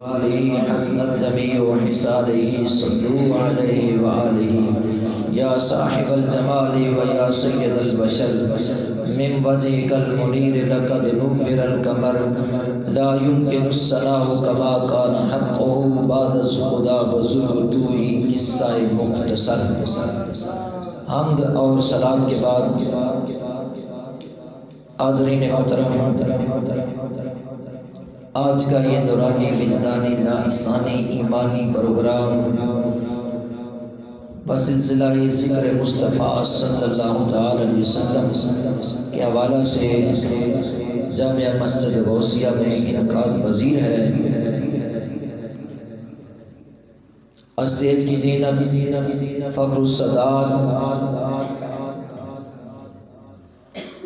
آله حسنت جميع حساله صلوا عليه وآله يا صاحب الجمال ويا سيد البشر من وجهك المنير لقد نور القمر لا يمكن الثناء كما كان حقه بعد الخدا وزرتوه قصہ مختصر۔ حمد اور صلاۃ کے بعد حاضرین محترم، آج کا یہ دورانی وجدانی لاحسانی ایمانی پروگرام بسلسلہ ذکر مصطفیٰ صلی اللہ تعالی علیہ وسلم کے حوالہ سے جامعہ مسجد غوثیہ میں انعقاد پذیر ہے۔ اسٹیج کی زینت فخر السادات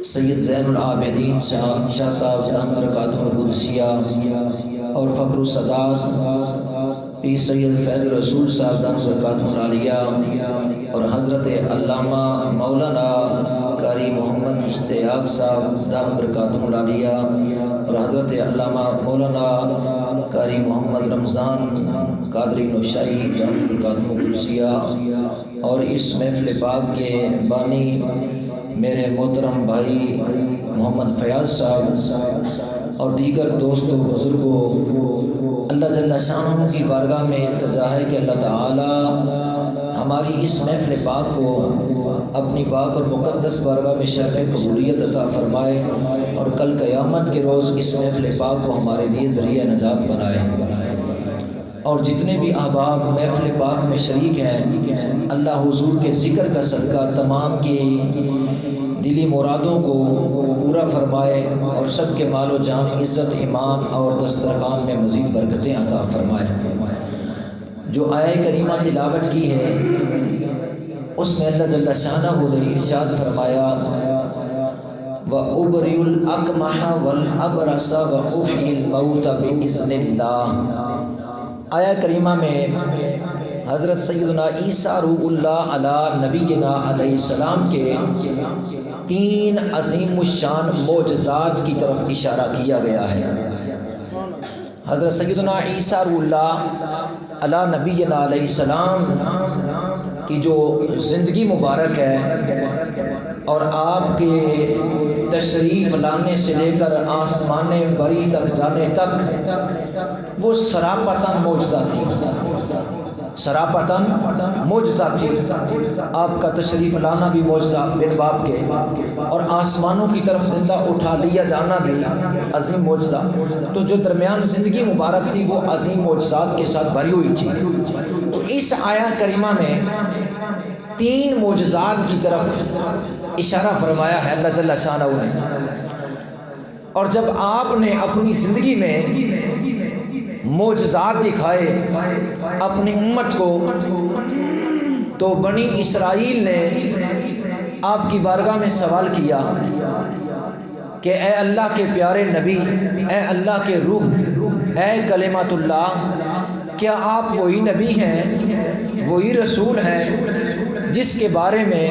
سید زین العابدین شاہ صاحب دامت برکاتہ القدسیہ اور فخر السادات پیر سید فیض رسول صاحب دامت برکاتہ العالیہ اور حضرت علامہ مولانا قاری محمد اشتیاق صاحب دامت برکاتہ العالیہ اور حضرت علامہ مولانا قاری محمد رمضان قادری نوشائی دامت برکاتہ القدسیہ اور اس محفل پاک کے بانی میرے محترم بھائی محمد فیاض صاحب اور دیگر دوستوں بزرگوں، اللہ جل شانہ کی بارگاہ میں التجا ہے کہ اللہ تعالی ہماری اس محفل پاک کو اپنی پاک اور مقدس بارگاہ میں شرف قبولیت عطا فرمائے اور کل قیامت کے روز اس محفل پاک کو ہمارے لیے ذریعہ نجات بنائے۔ اور جتنے بھی احباب محفل پاک میں شریک ہیں، اللہ حضور کے ذکر کا صدقہ تمام کی دلی مرادوں کو پورا فرمائے اور سب کے مال و جان، عزت، ایمان اور دسترخوان میں مزید برکتیں عطا فرمائے۔ جو آیہ کریمہ تلاوت کی ہے اس میں اللہ جل شانہ نے ارشاد فرمایا وَأُبْرِئُ الْأَكْمَحَ وَالْأَبْرَصَ وَأُحْيِي الْمَوْتَ بِإِذْنِ اللَّهِ۔ آیہ کریمہ میں حضرت سیدنا عیسیٰ روح اللہ علی نبینا علیہ السلام کے تین عظیم الشان معجزات کی طرف اشارہ کیا گیا ہے۔ حضرت سیدنا عیسیٰ روح اللہ علی نبینا علیہ السلام کی جو زندگی مبارک ہے اور آپ کے تشریف لانے سے لے کر آسمان بری تک جانے تک وہ سراپتاً معجزہ تھی، سراپتاً معجزہ تھی۔ آپ کا تشریف لانا بھی معجزہ بن باپ کے اور آسمانوں کی طرف زندہ اٹھا لیا جانا بھی عظیم معجزہ۔ تو جو درمیان زندگی مبارک تھی وہ عظیم معجزات کے ساتھ بھری ہوئی تھی۔ تو اس آیہ کریمہ میں تین معجزات کی طرف اشارہ فرمایا ہے اللہ جل شانہ نے۔ اور جب آپ نے اپنی زندگی میں معجزات دکھائے اپنی امت کو تو بنی اسرائیل نے آپ کی بارگاہ میں سوال کیا کہ اے اللہ کے پیارے نبی، اے اللہ کے روح، اے کلمۃ اللہ، کیا آپ وہی نبی ہیں، وہی رسول ہیں جس کے بارے میں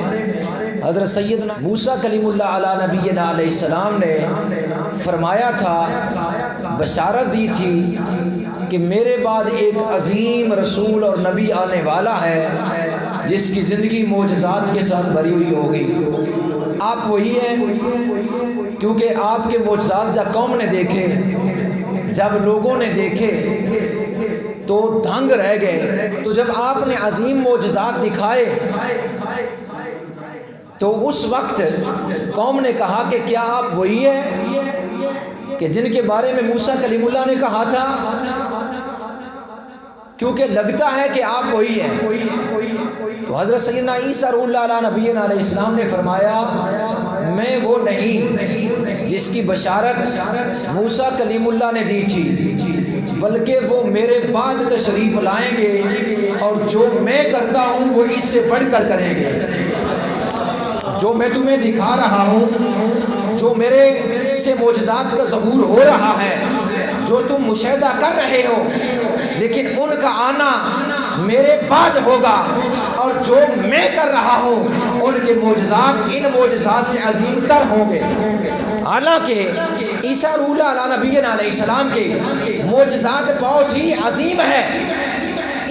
حضرت سیدنا موسیٰ کلیم اللہ علی نبینا علیہ السلام نے فرمایا تھا، بشارت دی تھی کہ میرے بعد ایک عظیم رسول اور نبی آنے والا ہے جس کی زندگی معجزات کے ساتھ بھری ہوئی ہوگی۔ آپ وہی ہیں، کیونکہ آپ کے معجزات جب قوم نے دیکھے، جب لوگوں نے دیکھے تو دھنگ رہ گئے۔ تو جب آپ نے عظیم معجزات دکھائے تو اس وقت قوم نے کہا کہ کیا آپ وہی ہیں کہ جن کے بارے میں موسیٰ کلیم اللہ نے کہا تھا، کیونکہ لگتا ہے کہ آپ وہی ہیں۔ تو حضرت سیدنا عیسیٰ روح اللہ علی نبینا علیہ السلام نے فرمایا میں وہ نہیں جس کی بشارت موسیٰ کلیم اللہ نے دی تھی، بلکہ وہ میرے بعد تشریف لائیں گے اور جو میں کرتا ہوں وہ اس سے بڑھ کر کریں گے۔ جو میں تمہیں دکھا رہا ہوں، جو میرے سے معجزات کا ظہور ہو رہا ہے، جو تم مشاہدہ کر رہے ہو، لیکن ان کا آنا میرے بعد ہوگا، اور جو میں کر رہا ہوں ان کے معجزات ان معجزات سے عظیم تر ہوں گے۔ حالانکہ عیسیٰ روح اللہ علیہ نبینا علیہ السلام کے معجزات بہت ہی عظیم ہے۔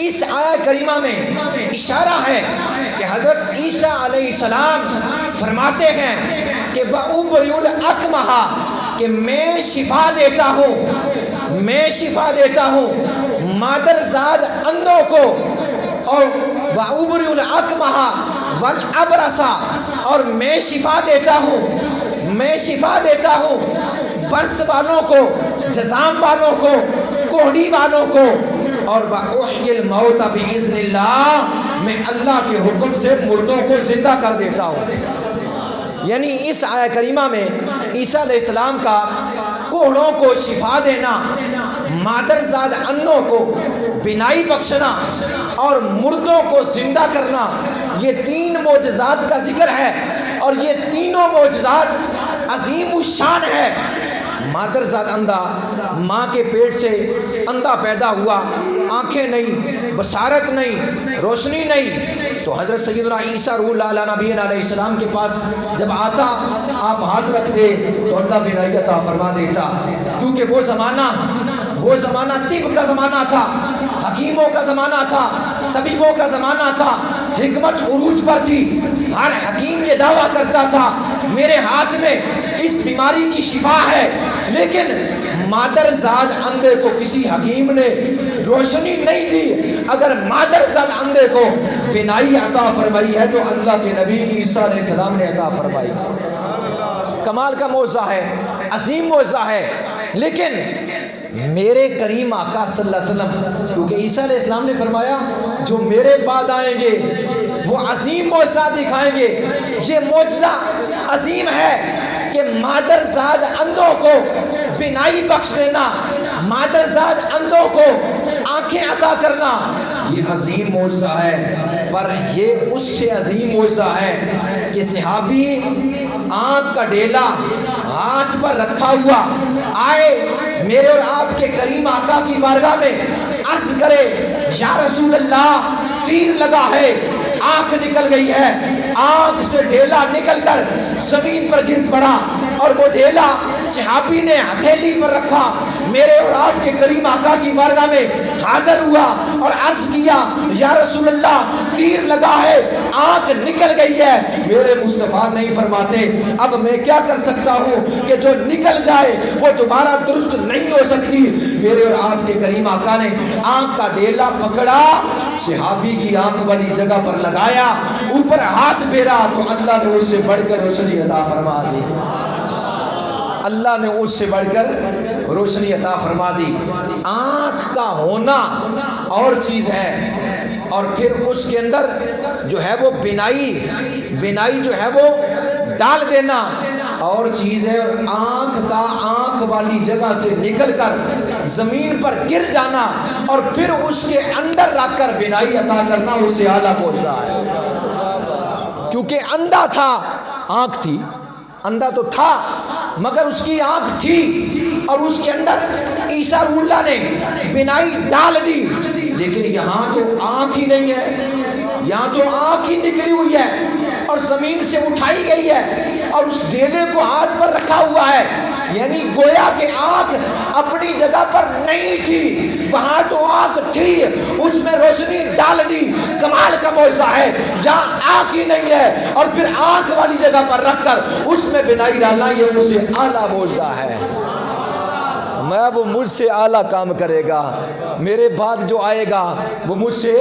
اس آیت کریمہ میں اشارہ ہے کہ حضرت عیسیٰ علیہ السلام فرماتے ہیں کہ وَأُبْرِئُ الْأَكْمَحَ، کہ میں شفا دیتا ہوں، میں شفا دیتا ہوں مادرزاد اندھوں کو، اور وَأُبْرِئُ الْأَكْمَحَ وَالْأَبْرَصَ، اور میں شفا دیتا ہوں، میں شفا دیتا ہوں برس والوں کو، جزام والوں کو، کوہنی والوں کو، اور وَأُحْيِي الْمَوْتَ بِإِذْنِ اللَّهِ، میں اللہ کے حکم سے مردوں کو زندہ کر دیتا ہوں۔ یعنی اس آیت کریمہ میں عیسیٰ علیہ السلام کا کوہنوں کو شفا دینا، مادرزاد انوں کو بینائی بخشنا، اور مردوں کو زندہ کرنا، یہ تین معجزات کا ذکر ہے، اور یہ تینوں معجزات عظیم الشان ہے۔ مادرزاد اندھا، ماں کے پیٹ سے اندھا پیدا ہوا، آنکھیں نہیں، بصارت نہیں، روشنی نہیں، تو حضرت سیدنا عیسیٰ روح اللہ علیہ نبینا علیہ السلام کے پاس جب آتا، آپ ہاتھ رکھ دے تو اللہ بینائی عطا فرما دیتا، کیونکہ وہ زمانہ طب کا زمانہ تھا، حکیموں کا زمانہ تھا، طبیبوں کا زمانہ تھا، حکمت عروج پر تھی، ہر حکیم یہ دعویٰ کرتا تھا میرے ہاتھ میں اس بیماری کی شفا ہے، لیکن مادرزاد اندھے کو کسی حکیم نے روشنی نہیں دی۔ اگر مادرزاد اندھے کو بینائی عطا فرمائی ہے تو اللہ کے نبی عیسیٰ علیہ السلام نے عطا فرمائی۔ کمال کا معجزہ ہے، عظیم معجزہ ہے، لیکن میرے کریم آقا صلی اللہ علیہ وسلم، کیونکہ عیسیٰ علیہ السلام نے فرمایا جو میرے بعد آئیں گے وہ عظیم معجزہ دکھائیں گے۔ یہ معجزہ عظیم ہے کہ مادرزاد اندھوں کو بینائی بخش دینا، مادرزاد اندھوں کو آنکھیں عطا کرنا، یہ عظیم معجزہ ہے۔ پر یہ اس سے عظیم معجزہ ہے کہ صحابی آنکھ کا ڈیلا ہاتھ پر رکھا ہوا آئے میرے اور آپ کے کریم آقا کی بارگاہ میں، عرض کرے یا رسول اللہ تیر لگا ہے، آنکھ نکل گئی ہے، آنکھ سے ڈھیلا نکل کر زمین پر گر پڑا، اور وہ ڈھیلا صحابی نے ہتھیلی پر رکھا، میرے اور آپ کے کریم آقا کی بارگاہ میں حاضر ہوا اور عرض کیا یا رسول اللہ تیر لگا ہے، آنکھ نکل گئی ہے۔ میرے مصطفیٰ نہیں فرماتے اب میں کیا کر سکتا ہوں کہ جو نکل جائے وہ دوبارہ درست نہیں ہو سکتی۔ میرے اور آپ کے کریم آقا نے آنکھ کا ڈیلا پکڑا، صحابی کی آنکھ والی جگہ پر لگایا، اوپر ہاتھ پھیرا تو اللہ نے اس سے بڑھ کر روشنی عطا فرما دی، اللہ نے اس سے بڑھ کر روشنی عطا فرما دی۔ آنکھ کا ہونا اور چیز ہے، اور پھر اس کے اندر جو ہے وہ بینائی جو ہے وہ ڈال دینا اور چیز ہے، اور آنکھ والی جگہ سے نکل کر زمین پر گر جانا اور پھر اس کے اندر رکھ کر بینائی عطا کرنا، اس سے اعلیٰ معجزہ ہے۔ کیونکہ اندھا تھا، آنکھ تھی، اندھا تو تھا مگر اس کی آنکھ تھی، اور اس کے اندر عیسیٰ روح اللہ نے بینائی ڈال دی، لیکن یہاں تو آنکھ ہی نہیں ہے، یہاں تو آنکھ ہی نکلی ہوئی ہے اور زمین سے اٹھائی گئی ہے اور اس ڈھیلے کو ہاتھ پر رکھا ہوا ہے، یعنی گویا کہ آنکھ اپنی جگہ پر نہیں تھی، وہاں تو آنکھ تھی، اس میں روشنی ڈال دی۔ کمال کا معجزہ ہے، یہاں آنکھ ہی نہیں ہے اور پھر آنکھ والی جگہ پر رکھ کر اس میں بینائی ڈالنا، یہ اس سے اعلیٰ معجزہ ہے۔ میں وہ مجھ سے اعلیٰ کام کرے گا، میرے بعد جو آئے گا وہ مجھ سے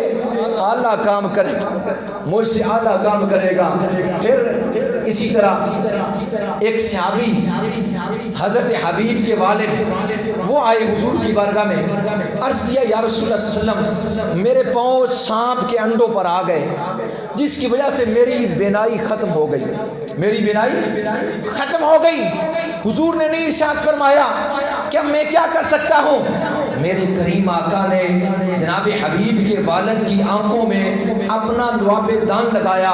اعلیٰ کام کرے گا، مجھ سے اعلیٰ کام کرے گا۔ پھر اسی طرح ایک صحابی حضرت حبیب کے والد وہ آئے حضور کی بارگاہ میں، عرض کیا یا رسول اللہ صلی اللہ علیہ وسلم میرے پاؤں سانپ کے انڈوں پر آ گئے، جس کی وجہ سے میری بینائی ختم ہو گئی، میری بینائی ختم ہو گئی۔ حضور نے نہیں ارشاد فرمایا کہ اب میں کیا کر سکتا ہوں؟ میرے کریم آقا نے جناب حبیب کے والد کی آنکھوں میں اپنا لعاب دان لگایا۔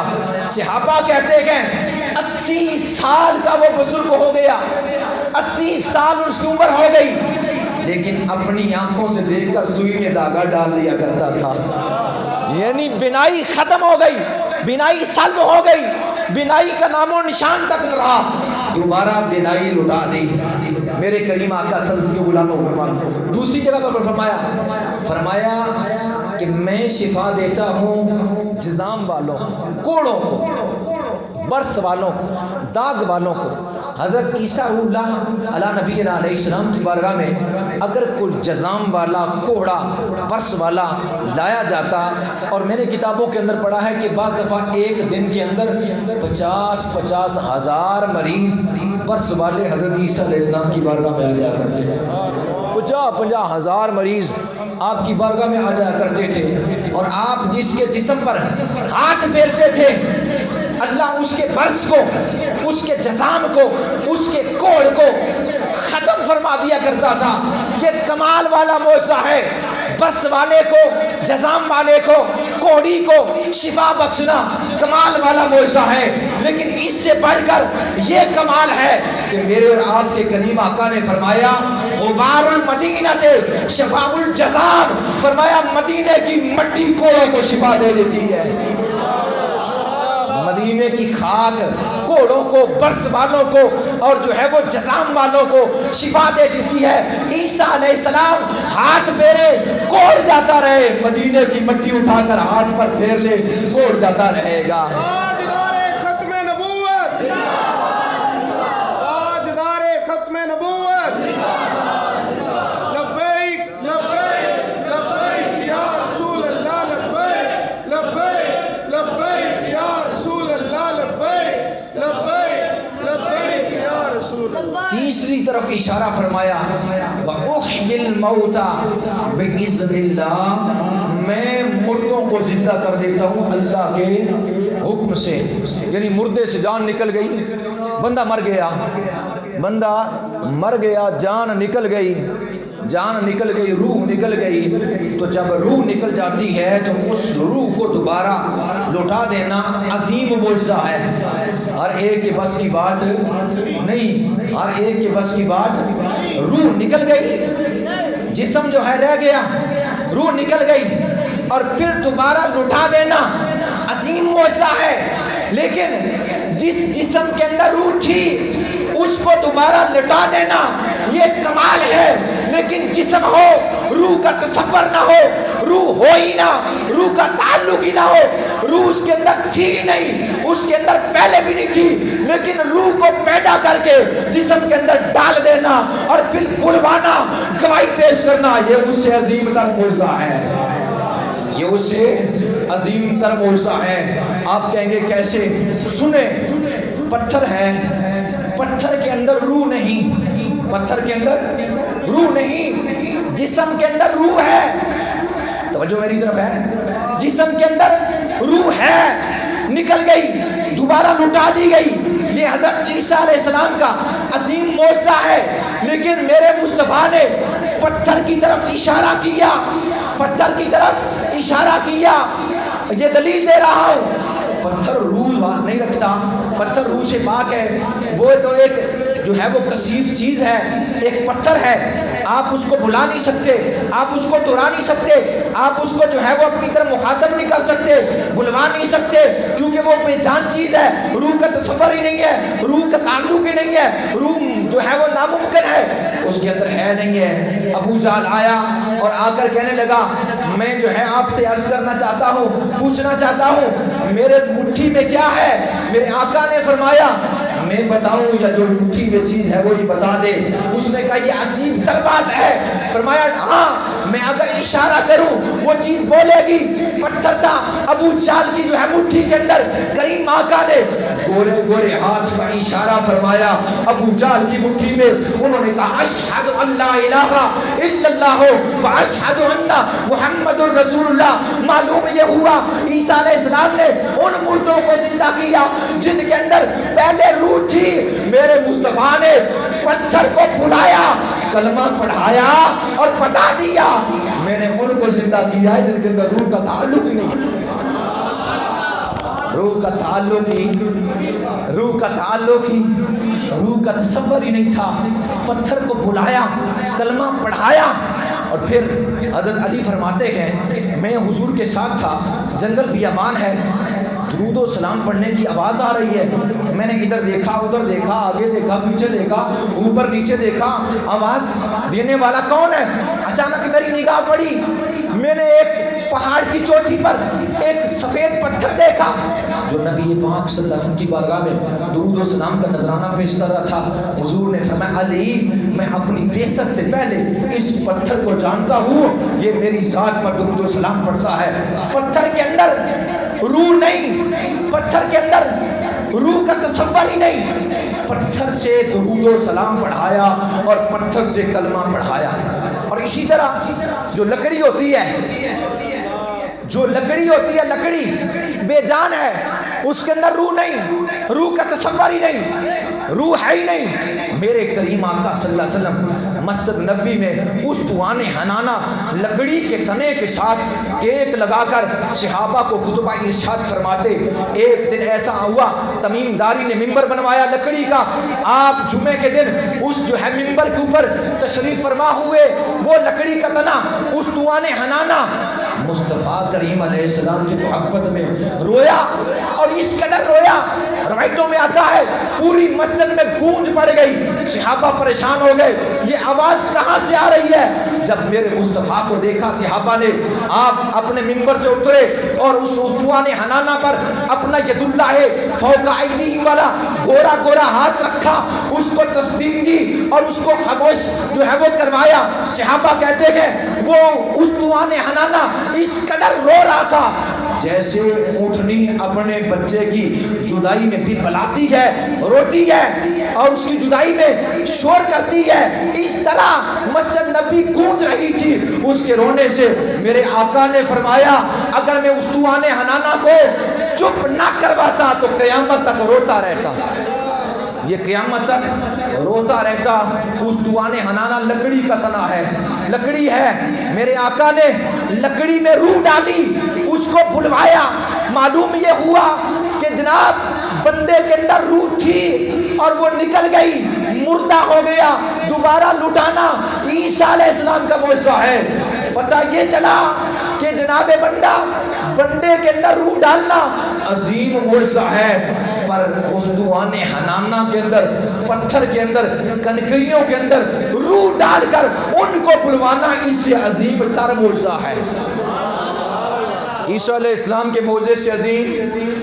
صحابہ کہتے ہیں 80 سال کا وہ بزرگ ہو گیا، 80 سال اس کی عمر ہو گئی، لیکن اپنی آنکھوں سے دیکھ کر سوئی میں دھاگا ڈال دیا کرتا تھا. یعنی بینائی ختم ہو گئی, بینائی سلب ہو گئی, بینائی کا نام و نشان تک نہ رہا. دوبارہ بینائی لوٹا دی. میرے کریم آقا صلی اللہ علیہ وسلم کے غلاموں کو دوسری جگہ پر فرمایا کہ میں شفا دیتا ہوں جزام والوں, کوڑوں کو, برس والوں, داغ والوں کو. حضرت عیسیٰ علیہ نبی علیہ السلام کی بارگاہ میں اگر کوئی جزام والا, کوڑا, برس والا لایا جاتا, اور میں نے کتابوں کے اندر پڑھا ہے کہ بعض دفعہ ایک دن کے اندر 50 ہزار مریض برس والے حضرت عیسیٰ علیہ السلام کی بارگاہ میں آ جایا کرتے تھے. 50 ہزار مریض آپ کی بارگاہ میں آ جایا کرتے تھے, اور آپ جس کے جسم پر ہاتھ پھیرتے تھے اللہ اس کے برس کو, اس کے جزام کو, اس کے کوڑ کو ختم فرما دیا کرتا تھا. یہ کمال والا معجزہ ہے. برس والے کو, جزام والے کو, کوڑی کو شفا بخشنا کمال والا معجزہ ہے. لیکن اس سے بڑھ کر یہ کمال ہے کہ میرے اور آپ کے کریم آقا نے فرمایا غبار المدینہ تے شفاء الجزام, فرمایا مدینے کی مٹی کوڑوں کو شفا دے دیتی ہے. مدینے کی خاک کوڑوں کو, برس والوں کو, اور جو ہے وہ جزام والوں کو شفا دے دیتی ہے. عیسیٰ علیہ السلام ہاتھ پھیرے کوڑ جاتا رہے, مدینے کی مٹی اٹھا کر ہاتھ پر پھیر لے کوڑ جاتا رہے گا. تاجدار ختم نبوت, تاجدار ختم نبوت, لبیک لبیک لبیک یا رسول اللہ, لبیک لبیک لبیک یا رسول اللہ, لبیک لبیک لبیک یا رسول اللہ. تیسری طرف اشارہ فرمایا وَأُحْيِي الْمَوْتَى بِإِذْنِ اللَّهِ, میں مردوں کو زندہ کر دیتا ہوں اللہ کے حکم سے. یعنی مردے سے جان نکل گئی, بندہ مر گیا, بندہ مر گیا, جان نکل گئی, جان نکل گئی, روح نکل گئی. تو جب روح نکل جاتی ہے تو اس روح کو دوبارہ لوٹا دینا عظیم معجزہ ہے. ہر ایک کے بس کی بات نہیں, ہر ایک کے بس کی بات. روح نکل گئی, جسم جو ہے رہ گیا, روح نکل گئی, اور پھر دوبارہ لوٹا دینا عظیم معجزہ ہے. لیکن جس جسم کے اندر روح تھی اس کو دوبارہ لوٹا دینا یہ کمال ہے. لیکن جسم ہو, روح کا تصور نہ ہو, روح ہو ہی نہ, روح کا تعلق ہی نہ ہو, روح اس کے اندر تھی ہی نہیں, اس کے اندر پہلے بھی نہیں تھی, لیکن روح کو پیدا کر کے جسم کے اندر ڈال دینا اور پھر بلوانا, گواہی پیش کرنا, یہ اس سے عظیم تر معجزہ ہے. یہ اس سے عظیم تر معجزہ ہے. آپ کہیں گے کیسے؟ سنیں, پتھر ہے, پتھر کے اندر روح نہیں, پتھر کے اندر روح نہیں, جسم کے اندر روح ہے. توجہ میری طرف ہے, جسم کے اندر روح ہے, نکل گئی, دوبارہ لوٹا دی گئی. یہ حضرت عیسیٰ علیہ السلام کا عظیم معجزہ ہے. لیکن میرے مصطفیٰ نے پتھر کی طرف اشارہ کیا, پتھر کی طرف اشارہ کیا. یہ دلیل دے رہا ہوں, پتھر روح نہیں رکھتا, پتھر روح سے پاک ہے. وہ تو ایک جو ہے وہ کثیف چیز ہے, ایک پتھر ہے, آپ اس کو بھلا نہیں سکتے, آپ اس کو توڑا نہیں سکتے, آپ اس کو جو ہے وہ اپنی طرف مخاطب نہیں کر سکتے, بلوا نہیں سکتے, کیونکہ وہ بے جان چیز ہے, روح کا تصور ہی نہیں ہے, روح کا تعلق ہی نہیں ہے, روح جو ہے وہ ناممکن ہے, اس کے اندر ہے نہیں ہے. ابو جہل آیا اور آ کر کہنے لگا میں جو ہے آپ سے عرض کرنا چاہتا ہوں, پوچھنا چاہتا ہوں میرے مٹھی میں کیا ہے. میرے آقا نے فرمایا میں بتاؤں یا جو مٹھی میں چیز ہے وہی بتا دے. اس نے کہا یہ عجیب تر بات ہے. فرمایا ہاں میں اگر اشارہ کروں وہ چیز بولے گی. پتھر تھا ابو جہل کی جو ہے مٹھی کے اندر. کریم آقا نے گورے گورے ہاتھ کا اشارہ فرمایا ابو جہل کی مٹھی میں. انہوں نے کہا اشہد ان لا الہ الا اللہ و اشہد ان محمد رسول اللہ. معلوم یہ ہوا عیسیٰ علیہ السلام نے ان مردوں کو زندہ کیا جن کے اندر پہلے روح تھی. میرے مصطفیٰ نے پتھر کو بلایا, کلمہ پڑھایا اور بتا دیا میں نے ان کو زندہ کیا ہے جن کے اندر روح کا تعلق ہی نہیں. روح کا تعلق ہی روح کا تصور ہی نہیں تھا. پتھر کو بلایا, کلمہ پڑھایا, اور پھر حضرت علی فرماتے ہیں میں حضور کے ساتھ تھا, جنگل بیابان ہے, درود و سلام پڑھنے کی آواز آ رہی ہے. میں نے ادھر دیکھا, ادھر دیکھا, آگے دیکھا, پیچھے دیکھا, اوپر نیچے دیکھا, آواز دینے والا کون ہے؟ اچانک میری نگاہ پڑی, میں نے ایک پہاڑ کی چوٹی پر ایک سفید پتھر دیکھا جو نبی پاک صلی اللہ علیہ وسلم کی بارگاہ میں درود و سلام کا نذرانہ پیش کر رہا تھا. حضور نے فرمایا علی میں اپنی بعثت سے پہلے اس پتھر کو جانتا ہوں, یہ میری ذات پر درود و سلام پڑھتا ہے. پتھر کے اندر روح نہیں, پتھر کے اندر روح کا تصور ہی نہیں. پتھر سے درود و سلام پڑھایا اور پتھر سے کلمہ پڑھایا. اور اسی طرح جو لکڑی ہوتی ہے لکڑی بے جان ہے, اس کے اندر روح نہیں, روح کا تصور ہی نہیں, روح ہے ہی نہیں. میرے کریم آقا صلی اللہ علیہ وسلم مسجد نبوی میں اس طوعان حنانہ لکڑی کے تنے کے ساتھ کیک لگا کر صحابہ کو خطبہ ارشاد فرماتے. ایک دن ایسا ہوا تمیم داری نے ممبر بنوایا لکڑی کا, آپ جمعے کے دن اس جو ہے ممبر کے اوپر تشریف فرما ہوئے, وہ لکڑی کا تنا اس طوعان حنانہ مصطفیٰ کریم علیہ السلام کی محبت میں رویا, اور اس قدر رویا روایتوں میں آتا ہے پوری مسجد میں گونج پڑ گئی. صحابہ پریشان ہو گئے, یہ آواز کہاں سے آ رہی ہے؟ جب میرے مصطفیٰ کو دیکھا صحابہ نے, آپ اپنے ممبر سے اترے اور اس طوعان حنانہ پر اپنا ید اللہ فوق ایدیہم والا گورا گورا ہاتھ رکھا, اس کو تسبیح دی اور اس کو خاموش جو ہے وہ کروایا. صحابہ کہتے ہیں وہ اس طوعان حنانہ اس قدر رو رہا تھا جیسے اونٹنی اپنے بچے کی جدائی میں بھی بلاتی ہے, روتی ہے اور اس کی جدائی میں شور کرتی ہے. اس طرح مسجد نبی گونج رہی تھی اس کے رونے سے. میرے آقا نے فرمایا اگر میں اس طوعان حنانہ کو چپ نہ کرواتا تو قیامت تک روتا رہتا, یہ قیامت تک روتا رہتا. اس طوعان حنانہ لکڑی کا تنا ہے, لکڑی ہے. میرے آقا نے لکڑی میں روح ڈالی, اس کو بلوایا. معلوم یہ ہوا کہ جناب بندے کے اندر روح تھی اور وہ نکل گئی, مردہ ہو گیا. دوبارہ لٹانا عیسیٰ علیہ السلام کا معجزہ ہے. پتہ یہ چلا کہ جناب بندے کے اندر روح ڈالنا عظیم معجزہ ہے, پر اس طوعان حنانہ کے اندر, پتھر کے اندر, کنکریوں کے اندر روح ڈال کر ان کو بلوانا اس سے عظیم تر معجزہ ہے. عیسیٰ علیہ السلام کے معجزے سے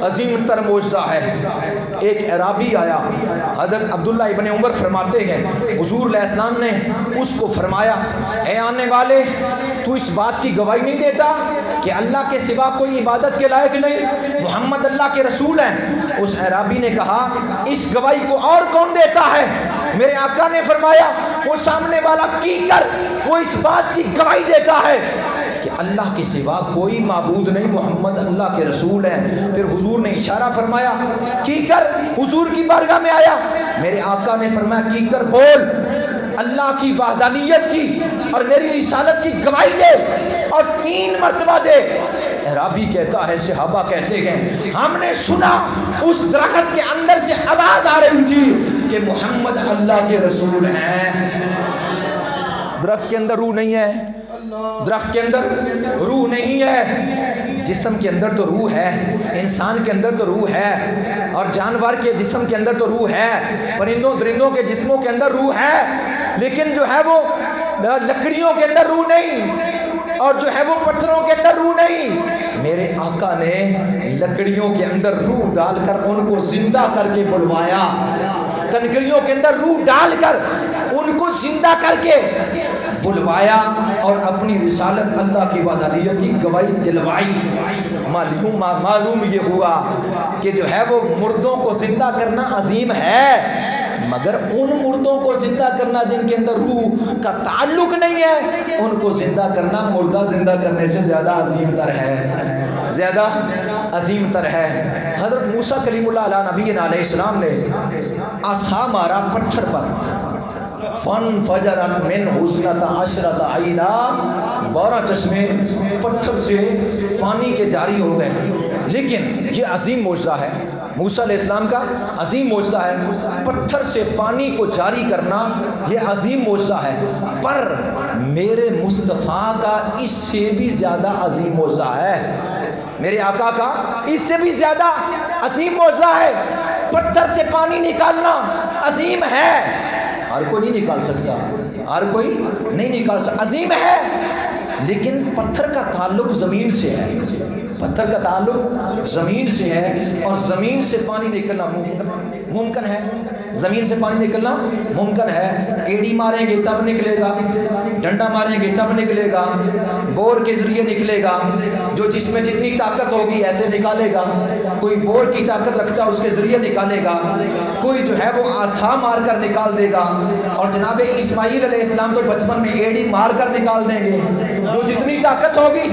عظیم تر معجزہ ہے. ایک اعرابی آیا, حضرت عبداللہ ابن عمر فرماتے ہیں حضور علیہ السلام نے اس کو فرمایا اے آنے والے تو اس بات کی گواہی نہیں دیتا کہ اللہ کے سوا کوئی عبادت کے لائق نہیں, محمد اللہ کے رسول ہیں؟ اس اعرابی نے کہا اس گواہی کو اور کون دیتا ہے؟ میرے آقا نے فرمایا وہ سامنے والا کیکر, وہ اس بات کی گواہی دیتا ہے کہ اللہ کے سوا کوئی معبود نہیں, محمد اللہ کے رسول ہیں. پھر حضور نے اشارہ فرمایا کیکر حضور کی بارگاہ میں آیا. میرے آقا نے فرمایا کیکر بول, اللہ کی وحدانیت کی اور میری رسالت کی گواہی دے اور 3 مرتبہ دے. اعرابی کہتا ہے صحابہ کہتے ہیں ہم نے سنا اس درخت کے اندر سے آواز آ رہی تھی کہ محمد اللہ کے رسول ہیں. درخت کے اندر روح نہیں ہے, درخت کے اندر روح نہیں ہے, جسم کے اندر تو روح ہے, انسان کے اندر تو روح ہے, اور جانور کے جسم کے اندر تو روح ہے, پرندوں درندوں کے جسموں کے اندر روح ہے, لیکن جو ہے وہ لکڑیوں کے اندر روح نہیں اور جو ہے وہ پتھروں کے اندر روح نہیں. میرے آقا نے لکڑیوں کے اندر روح ڈال کر ان کو زندہ کر کے بلوایا, کنکریوں کے اندر روح ڈال کر ان کو زندہ کر کے بلوایا اور اپنی رسالت اللہ کی وحدانیت کی گواہی دلوائی. معلوم یہ ہوا کہ جو ہے وہ مردوں کو زندہ کرنا عظیم ہے, مگر ان مردوں کو زندہ کرنا جن کے اندر روح کا تعلق نہیں ہے, ان کو زندہ کرنا مردہ زندہ کرنے سے زیادہ عظیم تر ہے, زیادہ عظیم تر ہے. حضرت موسیٰ کلیم اللہ علیہ نبی علیہ السلام نے عصا مارا پتھر پر, فن فجرت من حسنت عشرت عینا, 12 چشمے پتھر سے پانی کے جاری ہو گئے. لیکن یہ عظیم معجزہ ہے، موسیٰ علیہ السلام کا عظیم معجزہ ہے، پتھر سے پانی کو جاری کرنا یہ عظیم معجزہ ہے، پر میرے مصطفیٰ کا اس سے بھی زیادہ عظیم معجزہ ہے، میرے آقا کا اس سے بھی زیادہ عظیم معجزہ ہے۔ پتھر سے پانی نکالنا عظیم ہے، ہر کوئی نہیں نکال سکتا، ہر کوئی نہیں نکال سکتا، عظیم ہے، لیکن پتھر کا تعلق زمین سے ہے، پتھر کا تعلق زمین سے ہے، اور زمین سے پانی نکلنا ممکن ہے، زمین سے پانی نکلنا ممکن ہے، ایڑی ماریں گے تب نکلے گا، ڈنڈا ماریں گے تب نکلے گا، بور کے ذریعے نکلے گا، جو جس میں جتنی طاقت ہوگی ایسے نکالے گا، کوئی بور کی طاقت رکھتا اس کے ذریعے نکالے گا، کوئی جو ہے وہ آسا مار کر نکال دے گا، اور جناب اسماعیل علیہ السلام تو بچپن میں ایڑی مار کر نکال دیں گے، جو جتنی طاقت ہوگی،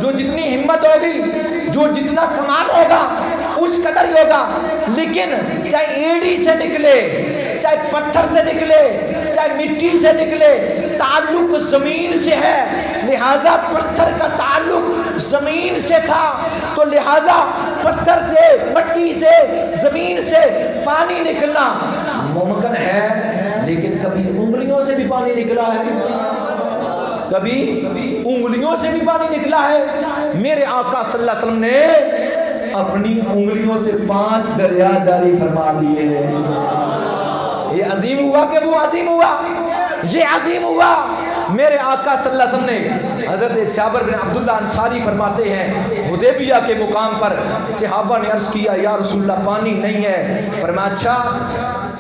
جو جتنی ہمت ہوگی، جو جتنا کمال ہوگا اس قدر ہی ہوگا، لیکن چاہے ایڑی سے نکلے، چاہے پتھر سے نکلے، چاہے مٹی سے نکلے، تعلق زمین سے ہے، لہذا پتھر کا تعلق زمین سے تھا، تو لہذا پتھر سے، مٹی سے، زمین سے پانی نکلنا ممکن ہے، لیکن کبھی انگلیوں سے بھی پانی نکلا ہے، کبھی انگلیوں سے بھی پانی نکلا ہے، میرے آقا صلی اللہ علیہ وسلم نے اپنی انگلیوں سے 5 دریا جاری فرما دیے ہیں۔ یہ عظیم ہوا کہ وہ عظیم ہوا؟ یہ عظیم ہوا۔ میرے آقا صلی اللہ علیہ وسلم نے، حضرت جابر بن عبداللہ انصاری فرماتے ہیں، حدیبیہ کے مقام پر صحابہ نے عرض کیا یا رسول اللہ پانی نہیں ہے، فرمایا اچھا،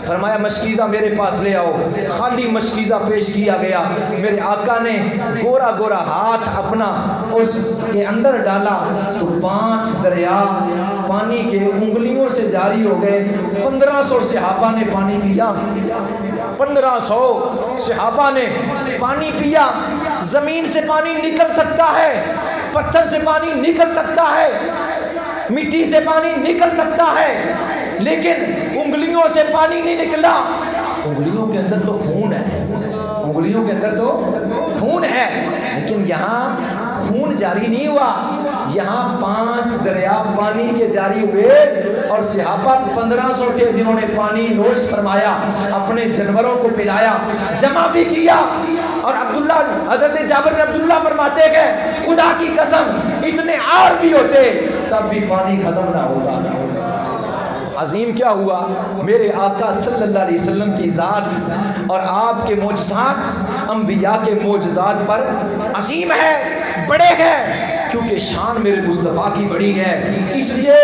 فرمایا مشکیزہ میرے پاس لے آؤ، خالی مشکیزہ پیش کیا گیا، میرے آقا نے گورا گورا ہاتھ اپنا اس کے اندر ڈالا تو 5 دریا پانی کے انگلیوں سے جاری ہو گئے، 1500 صحابہ نے پانی پیا، 1500 صحابہ نے پانی پیا۔ زمین سے پانی نکل سکتا ہے، پتھر سے پانی نکل سکتا ہے، مٹی سے پانی نکل سکتا ہے، لیکن انگلیوں سے پانی نہیں نکلا۔ انگلیوں کے اندر تو خون ہے، انگلیوں کے اندر تو خون ہے، لیکن یہاں خون جاری نہیں ہوا، یہاں 5 دریا پانی کے جاری ہوئے، اور صحابہ 1500 تھے جنہوں نے پانی نوش فرمایا، اپنے جانوروں کو پلایا، جمع بھی کیا۔ اور عبداللہ، حضرت جابر بن عبداللہ فرماتے گئے خدا کی قسم اتنے اور بھی ہوتے تب بھی پانی ختم نہ ہوتا۔ عظیم کیا ہوا؟ میرے آقا صلی اللہ علیہ وسلم کی ذات اور آپ کے معجزات انبیاء کے معجزات پر عظیم ہے، بڑے ہیں، کیونکہ شان میرے مصطفیٰ کی بڑی ہے۔ اس لیے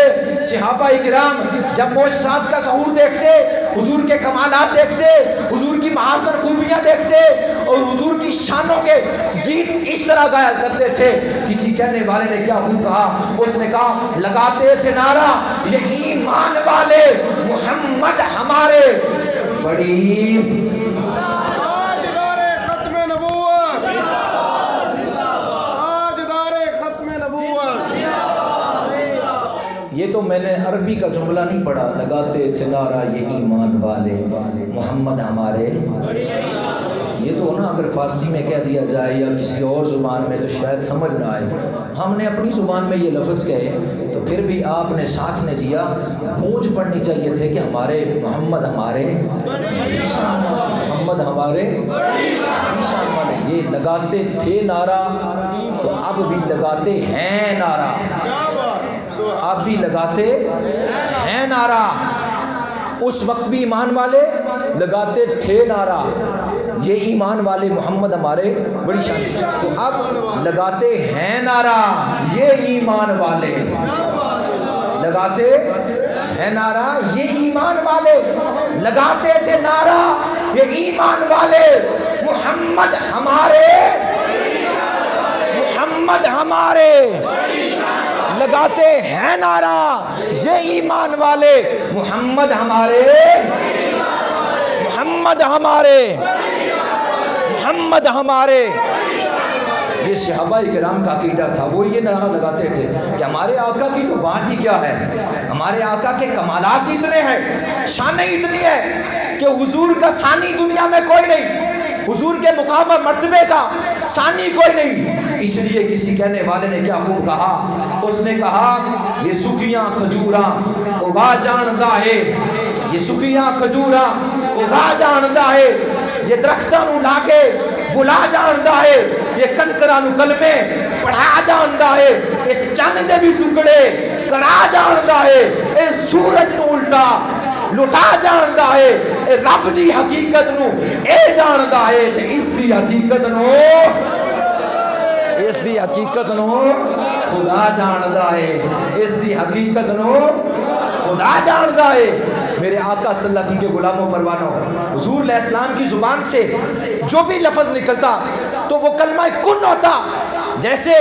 صحابہ اکرام جب معجزات کا ظہور دیکھتے، حضور کے کمالات دیکھتے، حضور کی محاسن خوبیاں دیکھتے، اور حضور کی شانوں کے گیت اس طرح گایا کرتے تھے۔ کسی کہنے والے نے کیا خوب کہا، اس نے کہا لگاتے تھے نعرہ یہ ایمان والے محمد ہمارے بڑی یہ تو میں نے عربی کا جملہ نہیں پڑھا، لگاتے تھے نعرہ یہ ایمان والے محمد ہمارے، یہ تو نا اگر فارسی میں کہہ دیا جائے یا کسی اور زبان میں تو شاید سمجھ نہ آئے، ہم نے اپنی زبان میں یہ لفظ کہے تو پھر بھی آپ نے ساتھ نے دیا، گونج پڑھنی چاہیے تھے کہ ہمارے محمد ہمارے، محمد ہمارے، یہ لگاتے تھے نعرہ تو اب بھی لگاتے ہیں نعرہ، اب بھی لگاتے ہیں نعرہ، اس وقت بھی ایمان والے لگاتے تھے نعرہ یہ ایمان والے محمد ہمارے بڑی شان، تو اب لگاتے ہیں نعرہ یہ ایمان والے، لگاتے ہیں نعرہ یہ ایمان والے، لگاتے تھے نعرہ یہ ایمان والے محمد ہمارے، محمد ہمارے، لگاتے ہیں نعرہ یہ ایمان والے محمد ہمارے، محمد ہمارے، محمد ہمارے۔ یہ صحابہ کرام کا عقیدہ تھا، وہ یہ نعرہ لگاتے تھے کہ ہمارے آقا کی تو بات ہی کیا ہے، ہمارے آقا کے کمالات اتنے ہیں، شانیں اتنی ہے کہ حضور کا ثانی دنیا میں کوئی نہیں، حضور کے مقام اور مرتبے کا ثانی کوئی نہیں، اس لیے کسی کہنے والے نے کیا خوب کہا، اس نے کہا یہ سکیاں کھجوراں اگا جاندا ہے، یہ سکیاں کھجوراں اگا جاندا ہے، یہ درختاں نو لا کے بلا جاندا ہے، یہ کنکراں نو کلمے پڑھا جاندا ہے، یہ چند دے بھی ٹکڑے کرا جاندا ہے، اے سورج نو الٹا لٹا جاندا ہے، اے رب دی حقیقت نو اے جاندا ہے، تے اس دی حقیقت نو خدا جاندا ہے، اس دی حقیقت نو خدا جاندا ہے۔ میرے آقا صلی اللہ علیہ وسلم کے غلاموں پروانوں، حضور علیہ السلام کی زبان سے جو بھی لفظ نکلتا تو وہ کلمہ کن ہوتا۔ جیسے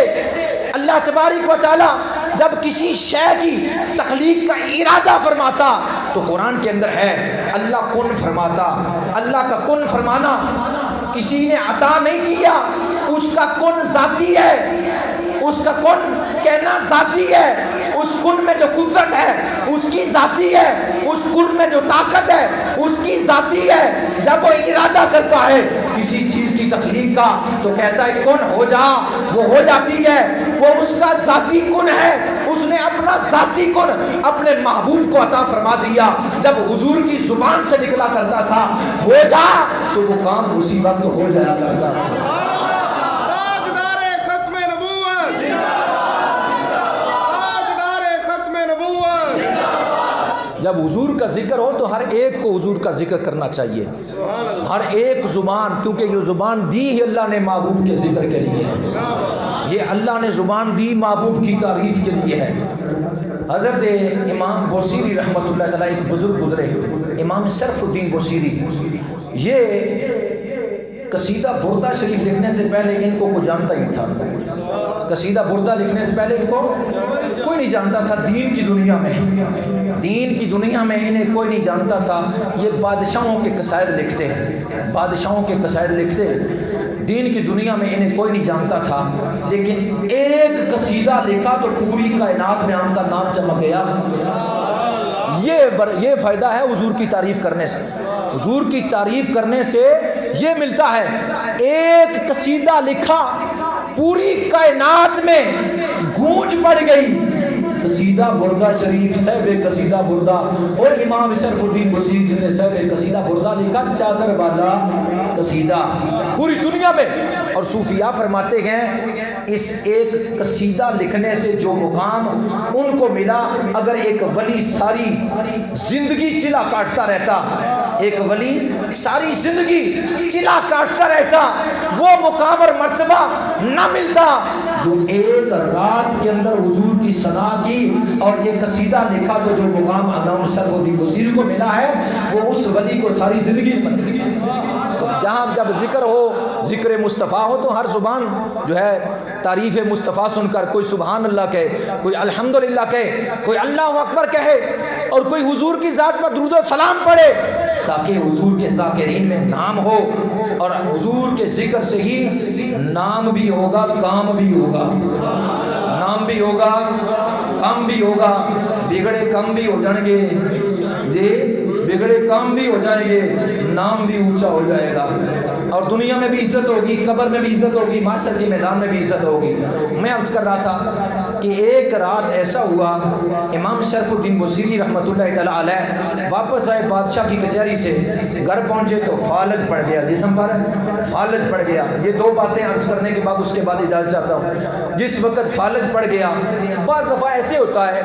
اللہ تبارک و تعالی جب کسی شے کی تخلیق کا ارادہ فرماتا تو قرآن کے اندر ہے اللہ کن فرماتا۔ اللہ کا کن فرمانا کسی نے عطا نہیں کیا، اس کا کن ذاتی ہے، اس کا کن کہنا ذاتی ہے، اس کن میں جو قدرت ہے اس کی ذاتی ہے، اس کن میں جو طاقت ہے اس کی ذاتی ہے۔ جب وہ ارادہ کرتا ہے کسی چیز کی تخلیق کا تو کہتا ہے کن ہو جا، وہ ہو جاتی ہے، وہ اس کا ذاتی کن ہے۔ اس نے اپنا ذاتی کن اپنے محبوب کو عطا فرما دیا۔ جب حضور کی زبان سے نکلا کرتا تھا ہو جا تو وہ کام اسی وقت ہو جایا کرتا تھا۔ جب حضور کا ذکر ہو تو ہر ایک کو حضور کا ذکر کرنا چاہیے، ہر ایک زبان، کیونکہ یہ زبان دی ہی اللہ نے محبوب کے ذکر کے لیے ہے، یہ اللہ نے زبان دی محبوب کی تعریف کے لیے ہے۔ حضرت امام بوصیری رحمۃ اللہ تعالیٰ ایک بزرگ گزرے، امام شرف الدین بوصیری، یہ قصیدہ بردہ شریف لکھنے سے پہلے ان کو کوئی جانتا ہی تھا، قصیدہ بردہ لکھنے سے پہلے ان کو کوئی نہیں جانتا تھا۔ دین کی دنیا میں انہیں کوئی نہیں جانتا تھا۔ یہ بادشاہوں کے قصائد لکھتے، بادشاہوں کے قصائد لکھتے، دین کی دنیا میں انہیں کوئی نہیں جانتا تھا، لیکن ایک قصیدہ لکھا تو پوری کائنات میں ان کا نام چمک گیا۔ یہ فائدہ ہے حضور کی تعریف کرنے سے، حضور کی تعریف کرنے سے یہ ملتا ہے۔ ایک قصیدہ لکھا پوری کائنات میں گونج پڑ گئی، قصیدہ بردہ شریف، صاحب قصیدہ بردہ، اور امام شرف الدین بوصیری جس نے صاحب قصیدہ بردہ لکھا، چادر والا قصیدہ پوری دنیا میں۔ اور صوفیاء فرماتے ہیں اس ایک قصیدہ لکھنے سے جو مقام ان کو ملا، اگر ایک ولی ساری زندگی چلا کاٹتا رہتا، ایک ولی ساری زندگی چلا کاٹتا رہتا، وہ مقام اور مرتبہ نہ ملتا جو ایک رات کے اندر حضور کی ثنا کی اور یہ قصیدہ لکھا تو جو مقام امام شرف الدین بوصیری کو ملا ہے وہ اس ولی کو ساری زندگی جہاں جب ذکر ہو، ذکر مصطفیٰ ہو تو ہر زبان جو ہے تعریف مصطفیٰ سن کر کوئی سبحان اللہ کہے، کوئی الحمدللہ کہے، کوئی اللہ اکبر کہے، اور کوئی حضور کی ذات پر درود و سلام پڑھے، تاکہ حضور کے ذاکرین میں نام ہو، اور حضور کے ذکر سے ہی نام بھی ہوگا، کام بھی ہوگا، نام بھی ہوگا، کام بھی ہوگا، بگڑے کام بھی ہو جائیں گے، جی بگڑے کام بھی ہو جائیں گے، نام بھی اونچا ہو جائے گا، اور دنیا میں بھی عزت ہوگی، قبر میں بھی عزت ہوگی، محشر کے میدان میں بھی عزت ہوگی۔ میں عرض کر رہا تھا کہ ایک رات ایسا ہوا، امام شرف الدین بوصیری رحمۃ اللہ تعالیٰ علیہ واپس آئے بادشاہ کی کچہری سے، گھر پہنچے تو فالج پڑ گیا، جسم پر فالج پڑ گیا۔ یہ دو باتیں عرض کرنے کے بعد اس کے بعد اجازت چاہتا ہوں۔ جس وقت فالج پڑ گیا، بعض دفعہ ایسے ہوتا ہے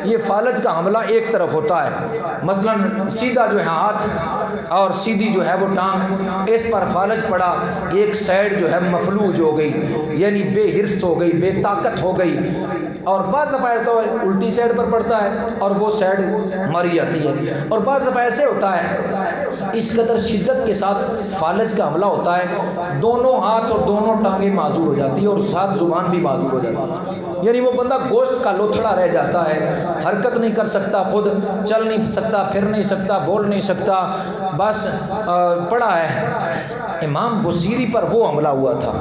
یہ فالج کا حملہ ایک طرف ہوتا ہے، مثلا سیدھا جو ہے ہاتھ اور سیدھی جو ہے وہ ٹانگ، اس پر فالج پڑا، ایک سائیڈ جو ہے مفلوج ہو گئی، یعنی بے حرص ہو گئی، بے طاقت ہو گئی، اور بعض دفعہ تو الٹی سائیڈ پر پڑتا ہے اور وہ سائیڈ ماری جاتی ہے، اور بعض دفعہ ایسے ہوتا ہے اس قدر شدت کے ساتھ فالج کا حملہ ہوتا ہے، دونوں ہاتھ اور دونوں ٹانگیں معذور ہو جاتی ہے اور ساتھ زبان بھی معذور ہو جاتی ہے، یعنی وہ بندہ گوشت کا لوتھڑا رہ جاتا ہے، حرکت نہیں کر سکتا، خود چل نہیں سکتا، پھر نہیں سکتا، بول نہیں سکتا، بس پڑا ہے۔ امام بوصیری پر وہ حملہ ہوا تھا،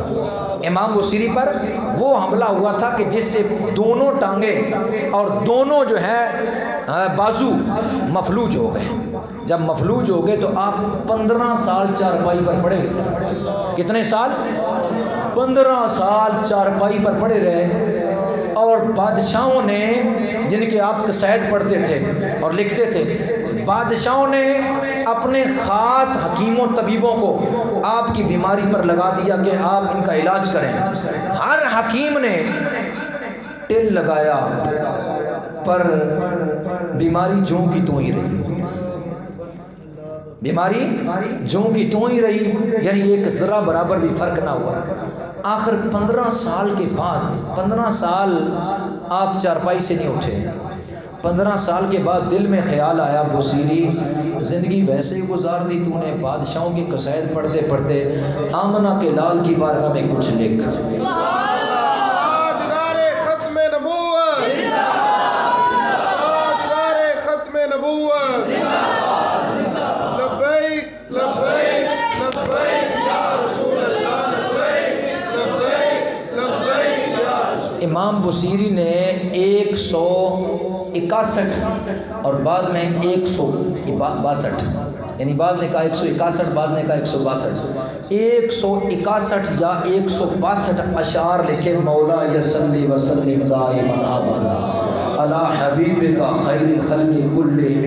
امام بوصیری پر وہ حملہ ہوا تھا کہ جس سے دونوں ٹانگیں اور دونوں جو ہے بازو مفلوج ہو گئے، جب مفلوج ہو گئے تو آپ 15 سال چارپائی پر پڑے. کتنے سال؟ 15 سال چارپائی پر پڑے رہے. اور بادشاہوں نے، جن کے آپ قصائد پڑھتے تھے اور لکھتے تھے، بادشاہوں نے اپنے خاص حکیموں طبیبوں کو آپ کی بیماری پر لگا دیا کہ آپ ان کا علاج کریں. ہر حکیم نے ٹل لگایا پر بیماری جوں کی توں ہی رہی. بیماری جوں کی توں ہی رہی، یعنی ایک ذرہ برابر بھی فرق نہ ہوا. آخر 15 سال کے بعد، 15 سال آپ چارپائی سے نہیں اٹھے. 15 سال کے بعد دل میں خیال آیا، بصیری زندگی ویسے ہی گزار دی تو نے، بادشاہوں کے قصائد پڑھتے پڑھتے آمنہ کے لال کی بارگاہ میں کچھ لکھ. تاجدار ختم نبوت، تاجدار ختم نبوت. لبیک لبیک لبیک یا رسول اللہ، لبیک لبیک لبیک یا رسول. امام بصیری نے 161 اور بعد میں 162، یعنی بعد نے کہا 161، بعد نے کہا 162، 161 یا 162 اشعار لکھے. مولا یصلی وسلم دائما ابدا علی حبیبک خیر الخلق کلہم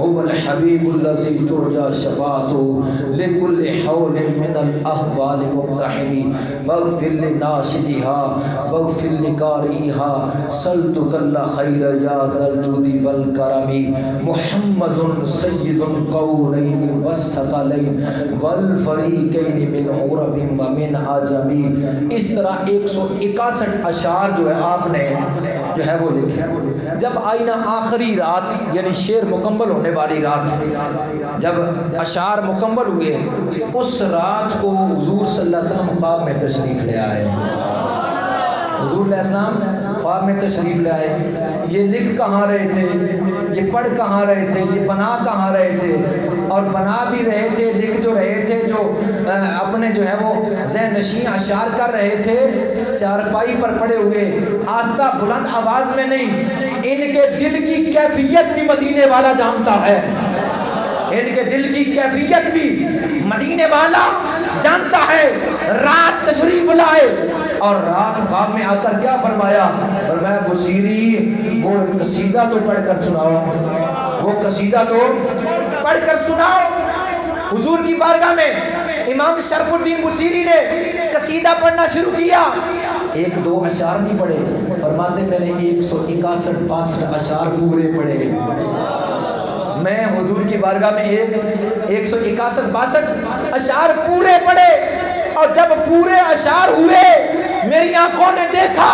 هو الحبیب الذی ترجى شفاعته لكل حول من الاحوال مقتحم واغفر لناشدها واغفر لقارئها سلتك الخیر یا ذا الجود والکرم محمد سید القولین والثقلین والفریقین من عرب ومن عجم. اس طرح 161 اشعار جو ہے آپ نے جو ہے وہ لکھے. جب آئی نا آخری رات، یعنی شعر مکمل ہونے والی رات، جب اشعار مکمل ہوئے، اس رات کو حضور صلی اللہ علیہ وسلم خواب میں تشریف لے آئے. حضور علیہ السلام خواب میں تشریف لے آئے. یہ لکھ کہاں رہے تھے، یہ پڑھ کہاں رہے تھے، یہ بنا کہاں رہے تھے، اور بنا بھی رہے تھے، لکھ جو رہے تھے، جو اپنے جو ہے وہ ذہن نشین اشعار کر رہے تھے، چارپائی پر پڑے ہوئے، آہستہ بلند آواز میں نہیں. ان کے دل کی کیفیت بھی مدینے والا جانتا ہے. ان کے دل کی کیفیت بھی مدینے والا جانتا ہے. رات تشریف لائے اور رات خواب میں آ کر کیا فرمایا؟ فرمایا بصیری وہ قصیدہ تو پڑھ کر سناؤ، وہ قصیدہ تو پڑھ کر سناؤ. حضور کی بارگاہ میں امام شرف الدین بصیری نے قصیدہ پڑھنا شروع کیا. 1-2 اشعار نہیں پڑھے، فرماتے میں نے 161-62 اشعار پورے پڑھے. میں حضور کی بارگاہ میں 161-62 اشعار پورے پڑھے. اور جب پورے اشعار ہوئے، میری آنکھوں نے دیکھا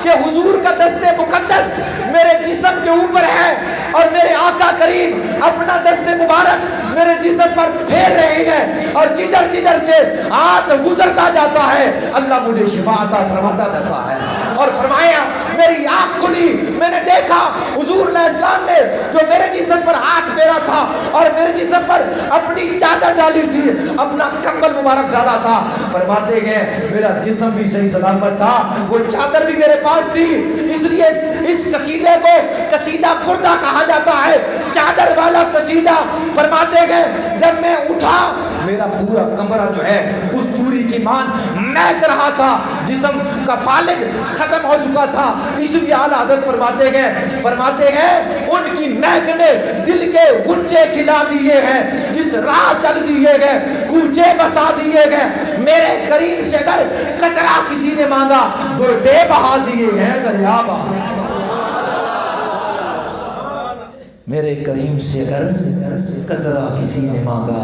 کہ حضور کا دست مقدس میرے جسم کے اوپر ہے، اور میرے آقا کریم اپنا دست مبارک میرے جسم پر پھیر رہے ہیں، اور جدھر جدھر سے ہاتھ گزرتا جاتا ہے اللہ مجھے شفا عطا فرماتا جاتا ہے. اور فرمایا میری آنکھ کھلی، میں نے دیکھا حضور علیہ السلام نے جو میرے جسم پر ہاتھ پھیرا تھا اور میرے جسم پر اپنی چادر ڈالی تھی، اپنا کمبل مبارک ڈالا تھا. فرماتے گئے میرا جسم بھی صحیح سلامت تھا، وہ چادر بھی میرے پاس تھی. اس لیے اس قصیدے کو قصیدہ بردہ کہا جاتا ہے، چادر والا قصیدہ. فرماتے گئے جب میں اٹھا میرا پورا کمرہ جو ہے کستوری کی مان مہک رہا تھا، جسم کا فالج ختم ہو چکا تھا. اس لیے اعلیٰ حضرت فرماتے گئے ان کی مہک نے دل کے غنچے کھلا دیے ہیں، جس راہ چل دیے گئے کوچے بسا دیے گئے. میرے کریم سے اگر قطرہ کسی نے مانگا دربے بہا دیے ہیں دریا بہا. میرے کریم سے اگر قطرہ کسی نے مانگا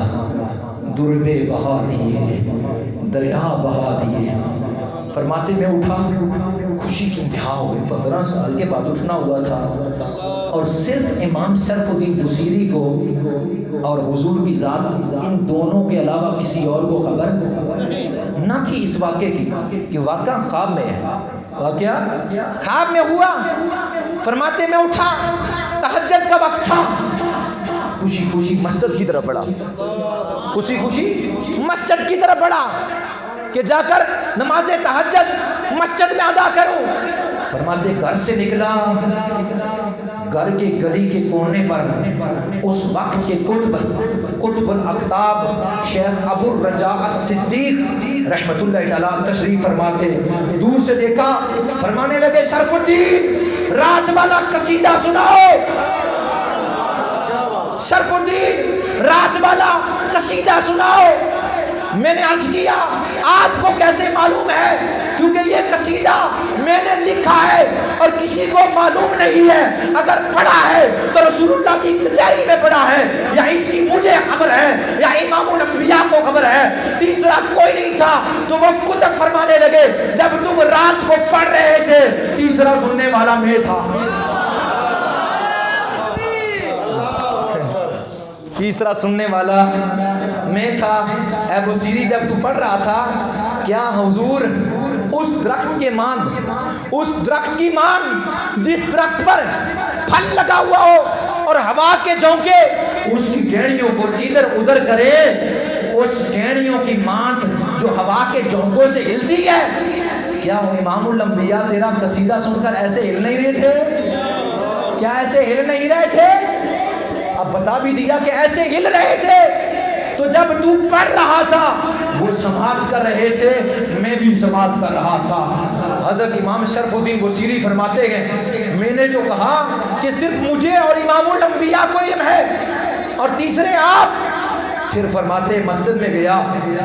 دربے بہا دیے دریا بہا دیے. فرماتے میں اٹھا، خوشی کی انتہا ہو گئی. 15 سال کے بعد اٹھنا ہوا تھا، اور صرف امام شرف الدین بصیری کو اور حضور کی ذات، ان دونوں کے علاوہ کسی اور کو خبر نہ تھی اس واقعے کی کہ واقعہ خواب میں ہے. واقعہ خواب میں ہوا. فرماتے میں اٹھا، تہجد کا وقت تھا، خوشی خوشی مسجد کی طرف بڑھا، خوشی خوشی مسجد کی طرف بڑھا کہ جا کر نماز تہجد مسجد میں ادا کروں. فرماتے گھر سے نکلا، گھر کے گلی کے کونے پر اس وقت کے قطب الاقطاب شیخ ابو الرجاء الصدیق رحمت اللہ تعالی تشریف فرماتے، دور سے دیکھا، فرمانے لگے شرف الدین رات والا قصیدہ سناؤ، شرف الدین رات والا قصیدہ سناؤ۔ میں نے عرض کیا آپ کو کیسے معلوم ہے؟ کیونکہ یہ قصیدہ میں نے لکھا ہے اور کسی کو معلوم نہیں ہے، اگر پڑھا ہے تو رسول اللہ کی کچہری میں پڑھا ہے، یا اس کی مجھے خبر ہے یا امام الانبیاء کو خبر ہے، تیسرا کوئی نہیں تھا۔ تو وہ کتب فرمانے لگے جب تم رات کو پڑھ رہے تھے تیسرا سننے والا میں تھا، تیسرا سننے والا میں تھا۔ اے بصیری جب تو پڑھ رہا تھا کیا حضور اس درخت کے مان، اس درخت کی مان جس درخت پر پھل لگا ہوا ہو اور ہوا کے جھونکے اس کی ٹہنیوں کو ادھر ادھر کرے، اس ٹہنیوں کی مانٹ جو ہوا کے جھونکوں سے ہلتی ہے، کیا امام الانبیاء تیرا قصیدہ سن کر ایسے ہل نہیں رہے تھے؟ کیا ایسے ہل نہیں رہے تھے؟ اب بتا بھی دیا کہ ایسے ہل رہے تھے۔ تو جب تو پڑھ رہا تھا وہ سماعت کر رہے تھے، میں بھی سماعت کر رہا تھا۔ حضرت امام شرف الدین بصیری فرماتے ہیں میں نے تو کہا کہ صرف مجھے اور امام الانبیاء کو علم ہے اور تیسرے آپ۔ پھر فرماتے مسجد میں گیا،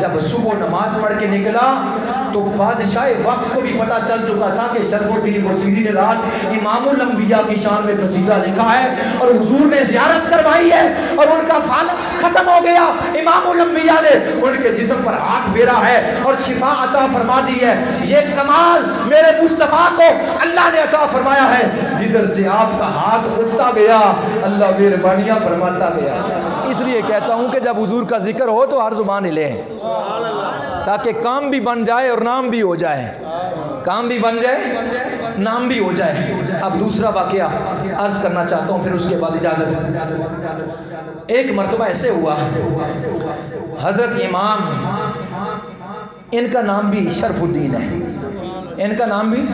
جب صبح نماز پڑھ کے نکلا تو بادشاہ وقت کو بھی پتا چل چکا تھا کہ شرف الدین بصیری نے رات امام الانبیاء کی شان میں قصیدہ لکھا ہے اور حضور نے زیارت کروائی ہے اور ان کا فالج ختم ہو گیا۔ امام الانبیاء نے ان کے جسم پر ہاتھ پھیرا ہے اور شفا عطا فرما دی ہے۔ یہ کمال میرے مصطفیٰ کو اللہ نے عطا فرمایا ہے، جدھر سے آپ کا ہاتھ اٹھتا گیا اللہ مہربانیاں فرماتا گیا۔ اس لیے کہتا ہوں کہ جب حضور کا ذکر ہو تو ہر زبان ہلے، تاکہ کام بھی بن جائے اور نام بھی ہو جائے، کام بھی بن جائے نام بھی ہو جائے۔ اب دوسرا واقعہ عرض کرنا چاہتا ہوں، پھر اس کے بعد اجازت۔ ایک مرتبہ ایسے ہوا، حضرت امام، ان کا نام بھی شرف الدین ہے، ان کا نام بھی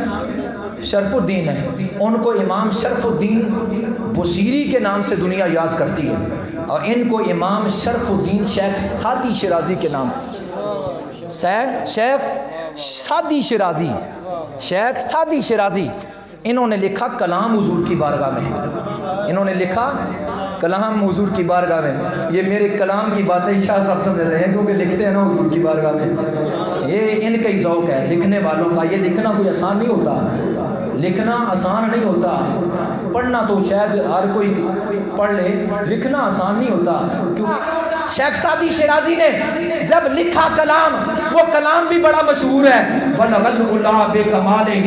شرف الدین ہے، ان کو امام شرف الدین بصیری کے نام سے دنیا یاد کرتی ہے، اور ان کو امام شرف الدین شیخ سعدی شیرازی کے نام سے، شیخ سعدی شیرازی، شیخ سعدی شیرازی، انہوں نے لکھا کلام حضور کی بارگاہ میں، انہوں نے لکھا کلام حضور کی بارگاہ میں۔ یہ میرے کلام کی باتیں شاہ صاحب سمجھ رہے ہیں کیونکہ لکھتے ہیں نا حضور کی بارگاہ میں، یہ ان کا ہی ذوق ہے لکھنے والوں کا۔ یہ لکھنا کوئی آسان نہیں ہوتا، لکھنا آسان نہیں ہوتا، پڑھنا تو شاید ہر کوئی پڑھ لے، لکھنا آسان نہیں ہوتا۔ کیونکہ شیخ سعدی شیرازی نے جب لکھا کلام، وہ کلام بھی بڑا مشہور ہے، بلغ العلا بکمالہ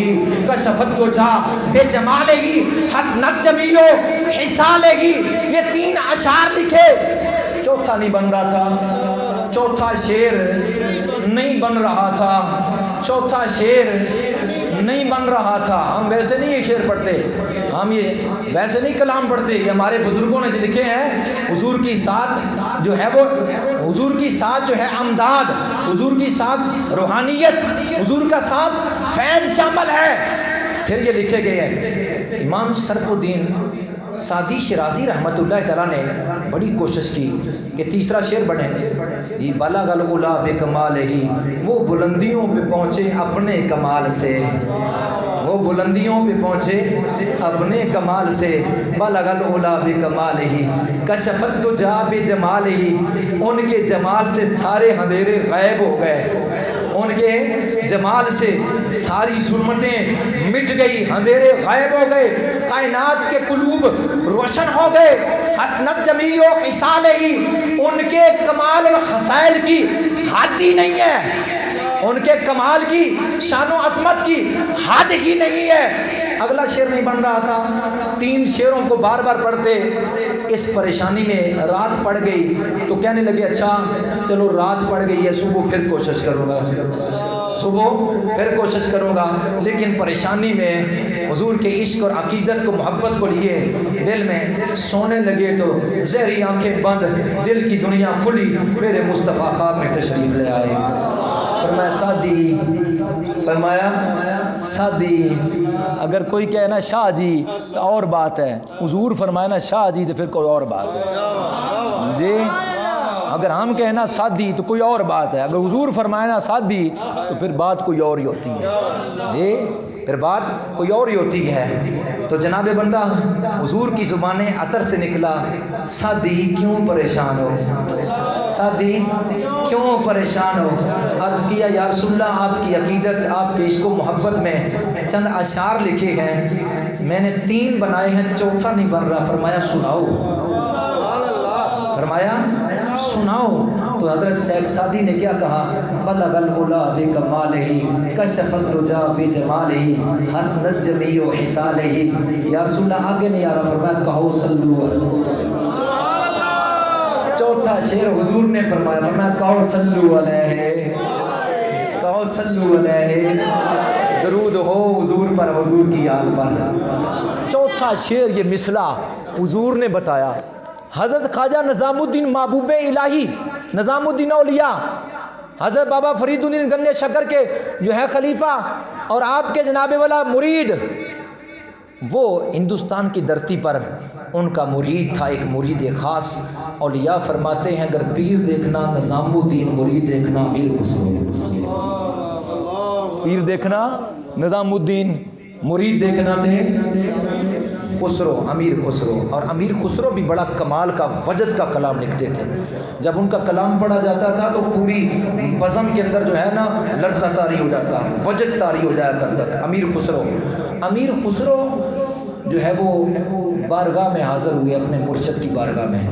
کشف الدجا بجمالہ حسنت جمیع خصالہ، یہ 3 اشعار لکھے، چوتھا نہیں بن رہا تھا، چوتھا شعر نہیں بن رہا تھا، چوتھا شعر نہیں بن رہا تھا۔ ہم ویسے نہیں یہ شعر پڑھتے، ہم یہ ویسے نہیں کلام پڑھتے، یہ ہمارے بزرگوں نے جو لکھے ہیں، حضور کی ساتھ جو ہے وہ، حضور کی ساتھ جو ہے امداد، حضور کی ساتھ روحانیت، حضور کا ساتھ فیض شامل ہے، پھر یہ لکھے گئے ہیں۔ امام شرف الدین سعدی شیرازی رحمت اللہ تعالیٰ نے بڑی کوشش کی کہ تیسرا شعر بنے، یہ بلغ العلا بکمالہ، وہ بلندیوں پہ پہنچے اپنے کمال سے، وہ بلندیوں پہ پہنچے اپنے کمال سے، بلغ العلا بکمالہ کشف الدجا بجمالہ، ان کے جمال سے سارے اندھیرے غائب ہو گئے، ان کے جمال سے ساری ظلمتیں مٹ گئی، اندھیرے غائب ہو گئے، کائنات کے قلوب روشن ہو گئے، حسنت جمیع خصالہ، ان کے کمال اور خصائل کی حد ہی نہیں ہے، ان کے کمال کی شان و عظمت کی حد ہی نہیں ہے۔ اگلا شعر نہیں بن رہا تھا، 3 شعروں کو بار بار پڑھتے، اس پریشانی میں رات پڑ گئی تو کہنے لگے اچھا چلو رات پڑ گئی ہے، صبح پھر کوشش کروں گا، صبح پھر کوشش کروں گا، لیکن پریشانی میں حضور کے عشق اور عقیدت کو، محبت کو لیے دل میں سونے لگے تو زہری آنکھیں بند، دل کی دنیا کھلی، میرے مصطفیٰ خواب میں تشریف لے آئے۔ فرمایا سعدی، فرمایا سادی. اگر کوئی کہے نا شاہ جی تو اور بات ہے, حضور فرمائے نا شاہ جی تو پھر کوئی اور بات ہے جی. اگر ہم کہنا سادی تو کوئی اور بات ہے, اگر حضور فرمائے نا سادی تو پھر بات کوئی اور ہی ہوتی ہے جی, پھر بات کوئی اور ہی ہوتی ہے. تو جناب بندہ حضور کی زبان عطر سے نکلا, سادی کیوں پریشان ہو, سادی کیوں پریشان ہو. عرض کیا یا رسول اللہ آپ کی عقیدت, آپ کے عشق و محبت میں چند اشعار لکھے ہیں, میں نے 3 بنائے ہیں, چوتھا نہیں بن رہا. فرمایا سناؤ, فرمایا سناؤ. تو حضرت شیخ سعدی نے کیا کہا, بلغ العلا بکمالہ کشف الدجا بجمالہ حسنت جمیع حصالہ. یا رسول اللہ آگے نہیں آ رہا, فرمایا کہو صلو. چوتھا شعر حضور نے فرمایا, فرمایا کہو صلو علیہ, کہو صلو علیہ, درود ہو حضور پر, حضور کی آل پر. چوتھا شعر یہ مثلا حضور نے بتایا. حضرت خواجہ نظام الدین محبوب الہی, نظام الدین اولیاء, حضرت بابا فرید الدین گنج شکر کے جو ہے خلیفہ اور آپ کے جناب والا مرید, وہ ہندوستان کی دھرتی پر ان کا مرید تھا, ایک مرید خاص. اولیاء فرماتے ہیں اگر پیر دیکھنا نظام الدین, مرید دیکھنا امیر خسرو. پیر دیکھنا نظام الدین, مرید دیکھنا تھے خسرو, امیر خسرو. اور امیر خسرو بھی بڑا کمال کا وجد کا کلام لکھتے تھے. جب ان کا کلام پڑھا جاتا تھا تو پوری بزم کے اندر جو ہے نا لرزہ طاری ہو جاتا, وجد طاری ہو جایا کرتا تھا. امیر خسرو, امیر خسرو جو ہے وہ بارگاہ میں حاضر ہوئے, اپنے مرشد کی بارگاہ میں.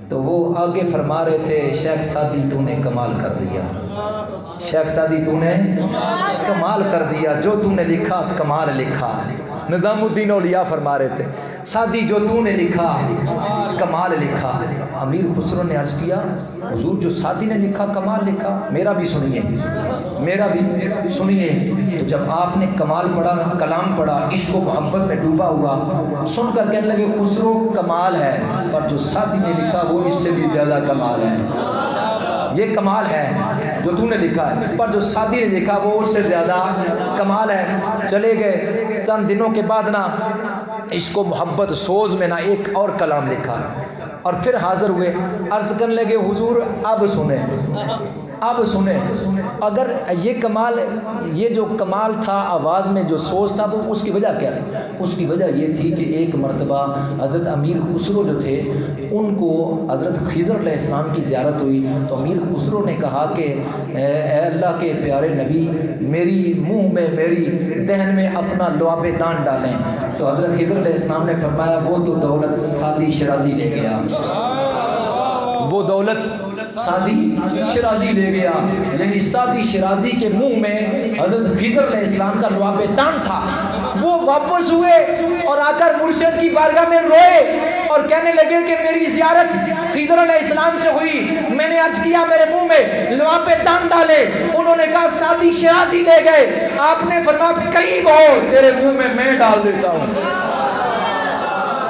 تو وہ آگے فرما رہے تھے, شیخ سعدی تو نے کمال کر دیا, شیخ سعدی تو نے کمال کر دیا, جو تو نے لکھا کمال لکھا. نظام الدین اولیاء فرما رہے تھے, سعدی جو تو نے لکھا کمال لکھا. امیر خسرو نے عرض کیا حضور جو سعدی نے لکھا کمال لکھا, میرا بھی سنیے, میرا بھی سنیے. تو جب آپ نے کمال پڑھا, کلام پڑھا, عشق و محبت میں ڈوبا ہوا, سن کر کہنے لگے خسرو کمال ہے, پر جو سعدی نے لکھا وہ اس سے بھی زیادہ کمال ہے. یہ کمال ہے جو تو نے لکھا ہے, پر جو سعدی نے لکھا وہ اس سے زیادہ کمال ہے. چلے گئے, چند دنوں کے بعد نا عشق و محبت سوز میں نا ایک اور کلام لکھا, اور پھر حاضر ہوئے. عرض کرنے لگے حضور اب سنیں, اب سنیں. اگر یہ کمال, یہ جو کمال تھا آواز میں جو سوز تھا, وہ اس کی وجہ کیا تھی؟ اس کی وجہ یہ تھی کہ ایک مرتبہ حضرت امیر خسرو جو تھے ان کو حضرت خضر علیہ السلام کی زیارت ہوئی. تو امیر خسرو نے کہا کہ اے اللہ کے پیارے نبی, میری منہ میں, میری دہن میں اپنا لعاب دان ڈالیں. تو حضرت خضر علیہ السلام نے فرمایا وہ تو دولت سعدی شرازی لے گیا, وہ دولت سعدی شرازی لے گیا. یعنی سعدی شرازی کے منہ میں حضرت خضر علیہ السلام کا لعاب دان تھا. وہ واپس ہوئے اور آ کر مرشد کی بارگاہ میں روئے اور کہنے لگے کہ میری زیارت خضر علیہ السلام سے ہوئی, میں نے عرض کیا میرے منہ میں لعاب دان ڈالے, انہوں نے کہا سعدی شرازی لے گئے. آپ نے فرمایا قریب ہو, تیرے منہ میں ڈال دیتا ہوں,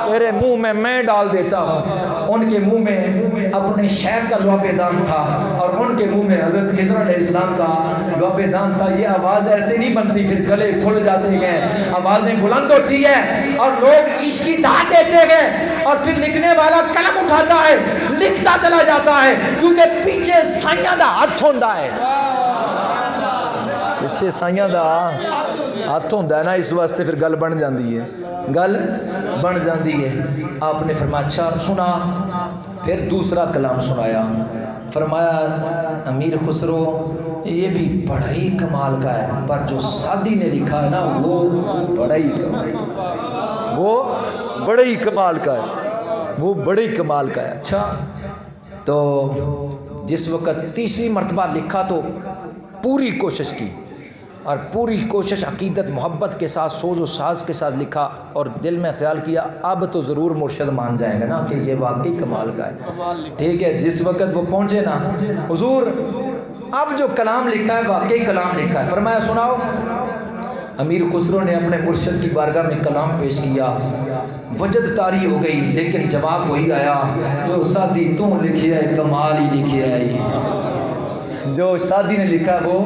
تیرے منہ میں ڈال دیتا ہوں. ان کے منہ میں اپنے شیخ کا لعاب دان تھا اور ان کے منہ میں حضرت خضر علیہ السلام کا لعاب دان تھا. یہ آواز ایسے نہیں بنتی, پھر گلے کھل جاتے ہیں, آوازیں بلند ہوتی ہے اور لوگ عشق کی داد دیتے ہیں, اور پھر لکھنے والا قلم اٹھاتا ہے, لکھتا چلا جاتا ہے, کیونکہ پیچھے سائیاں دا ہاتھ ہوندا ہے, پیچھے سائیاں دا ہاتھ ہوندا ہے نا, اس واسطے پھر گل بن جاندی ہے, گل بن جاندی ہے. آپ نے فرمایا اچھا سنا. پھر دوسرا کلام سنایا, فرمایا امیر خسرو یہ بھی بڑا ہی کمال کا ہے, پر جو سعدی نے لکھا ہے نا وہ بڑا ہی کمال, وہ بڑا ہی کمال کا ہے, وہ بڑے ہی کمال کا ہے. اچھا, تو جس وقت تیسری مرتبہ لکھا تو پوری کوشش کی, اور پوری کوشش عقیدت محبت کے ساتھ سوز و ساز کے ساتھ لکھا, اور دل میں خیال کیا اب تو ضرور مرشد مان جائے گا نا کہ یہ واقعی کمال کا ہے. ٹھیک ہے, جس وقت وہ پہنچے نا حضور اب جو کلام لکھا ہے واقعی کلام لکھا ہے. فرمایا سناؤ. امیر خسرو نے اپنے مرشد کی بارگاہ میں کلام پیش کیا, وجد طاری ہو گئی, لیکن جواب وہی آیا جو سعدی تو لکھیا ہے کمال ہی لکھیا ہے. جو سعدی نے لکھا وہ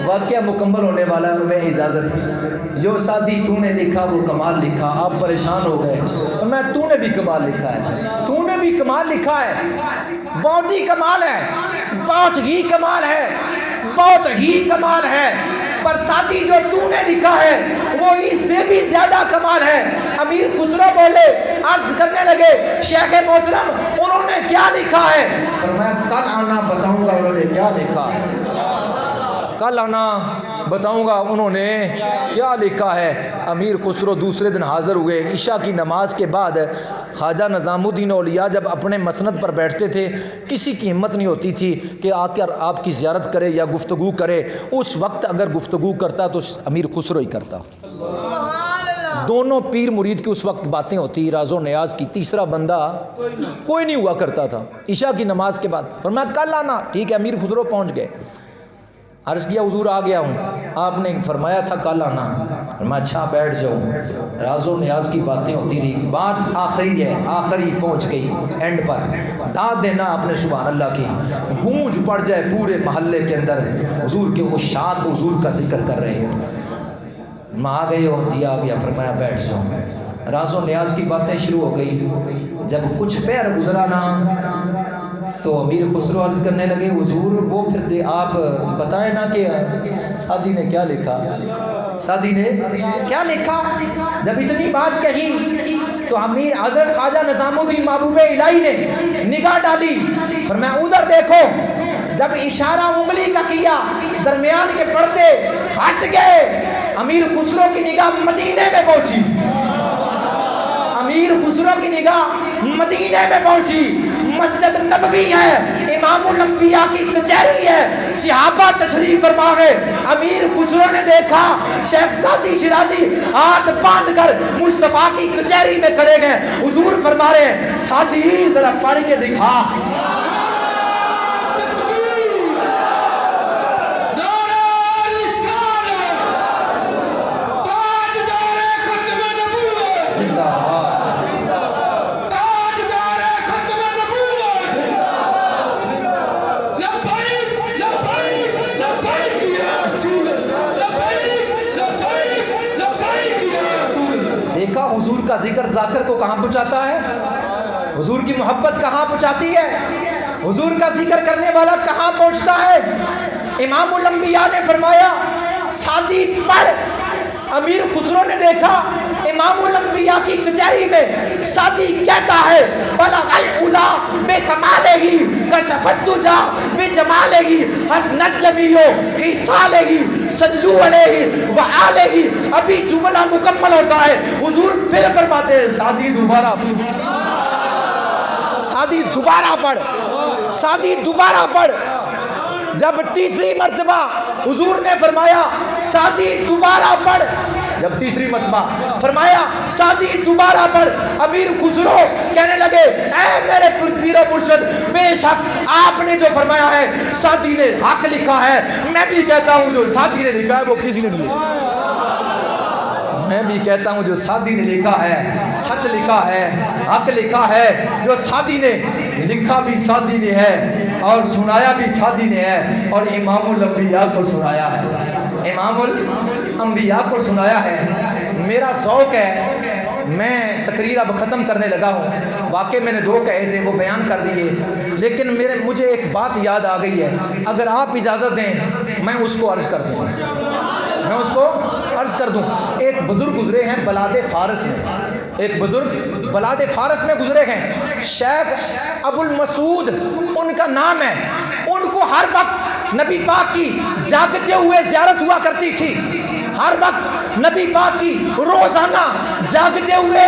واقعہ مکمل ہونے والا ہے اور میں اجازت ہے. جو سعدی تو نے لکھا وہ کمال لکھا. آپ پریشان ہو گئے اور میں تو نے بھی کمال لکھا ہے. تو نے بھی کمال لکھا ہے, بہت ہی کمال ہے, بہت ہی کمال ہے, بہت ہی کمال ہے. پر سعدی جو تو نے لکھا ہے وہ اس سے بھی زیادہ کمال ہے. امیر خسرو بولے, عرض کرنے لگے شیخ محترم انہوں نے کیا لکھا ہے؟ اور میں کل آنا بتاؤں گا انہوں نے کیا لکھا ہے. کل آنا بتاؤں گا انہوں نے کیا لکھا ہے. امیر خسرو دوسرے دن حاضر ہوئے. عشاء کی نماز کے بعد خواجہ نظام الدین اولیاء جب اپنے مسند پر بیٹھتے تھے کسی کی ہمت نہیں ہوتی تھی کہ آ کر آپ کی زیارت کرے یا گفتگو کرے. اس وقت اگر گفتگو کرتا تو امیر خسرو ہی کرتا. دونوں پیر مرید کی اس وقت باتیں ہوتی, راز و نیاز کی, تیسرا بندہ کوئی نہیں ہوا کرتا تھا. عشاء کی نماز کے بعد فرمایا کل آنا. ٹھیک ہے, امیر خسرو پہنچ گئے. عرض کیا حضور آ گیا ہوں. آپ نے فرمایا تھا کل آنا. میں اچھا بیٹھ جاؤں. راز و نیاز کی باتیں ہوتی رہی. بات آخری ہے, آخری پہنچ گئی اینڈ پر. داد دینا اپنے سبحان اللہ کی, گونج پڑ جائے پورے محلے کے اندر حضور کے عشاق حضور کا ذکر کر رہے ہیں. میں آ گئے ہو, دیا آ گیا. فرمایا بیٹھ جاؤں. راز و نیاز کی باتیں شروع ہو گئی. جب کچھ پیر گزرا نا تو امیر خسرو عرض کرنے لگے حضور وہ پھر آپ بتائیں نا کہ سعدی نے کیا لکھا. سعدی نے کیا لکھا. جب اتنی بات کہی تو امیر حضرت خواجہ نظام الدین محبوب الہی نے نگاہ ڈالی. فرمایا ادھر دیکھو. جب اشارہ انگلی کا کیا درمیان کے پردے ہٹ گئے. امیر خسرو کی نگاہ مدینے میں پہنچی. امیر خسرو کی نگاہ مدینے میں پہنچی. مسجد نبوی ہے, امام الانبیاء کی کچہری ہے, صحابہ تشریف فرما گئے. امیر خسرو نے دیکھا شیخ سعدی شیرازی ہاتھ باندھ کر مصطفیٰ کی کچہری میں کھڑے گئے. حضور فرما رہے ہیں سعدی ذرا پڑھ کے دکھا. حضور کا ذکر ذاکر کو کہاں پہنچاتا ہے, حضور کی محبت کہاں پہنچاتی ہے, حضور کا ذکر کرنے والا کہاں پہنچتا ہے. امام الانبیاء نے فرمایا سعدی پڑھ. امیر خسرو نے دیکھا امام الانبیاء کی کچہری میں سعدی کہتا ہے بلغ العلا بے کمالے گی کشفت تجا بے جمالے گی حسنت جمیو خصالے گی صلو علیہ وآلہ گی. ابھی جملہ مکمل ہوتا ہے حضور پھر فرماتے ہیں سعدی دوبارہ, سعدی دوبارہ پڑھ, سعدی دوبارہ پڑھ. جب تیسری مرتبہ حضور نے فرمایا سعدی دوبارہ پڑھ. جب تیسری مرتبہ فرمایا سعدی دوبارہ پڑھ. امیر خسرو کہنے لگے اے میرے پیر و مرشد بے شک آپ نے جو فرمایا ہے سعدی نے حق لکھا ہے. میں بھی کہتا ہوں جو سعدی نے لکھا ہے وہ کسی نے نہیں لکھا. میں بھی کہتا ہوں جو سعدی نے لکھا ہے سچ لکھا ہے, حق لکھا ہے. جو سعدی نے لکھا بھی سعدی نے ہے اور سنایا بھی سعدی نے ہے اور امام الانبیاء کو سنایا ہے, امام الانبیاء کو سنایا ہے. میرا ذوق ہے, میں تقریر اب ختم کرنے لگا ہوں. واقعی میں نے 2 کہے تھے وہ بیان کر دیے, لیکن مجھے ایک بات یاد آ گئی ہے. اگر آپ اجازت دیں میں اس کو عرض کر دوں, میں اس کو عرض کر دوں. ایک بزرگ گزرے ہیں بلاد فارس میں, ایک بزرگ بلاد فارس میں گزرے ہیں. شیخ ابو المسعود ان کا نام ہے. ان کو ہر وقت نبی پاک کی جاگتے ہوئے زیارت ہوا کرتی تھی. ہر وقت نبی پاک کی روزانہ جاگتے ہوئے,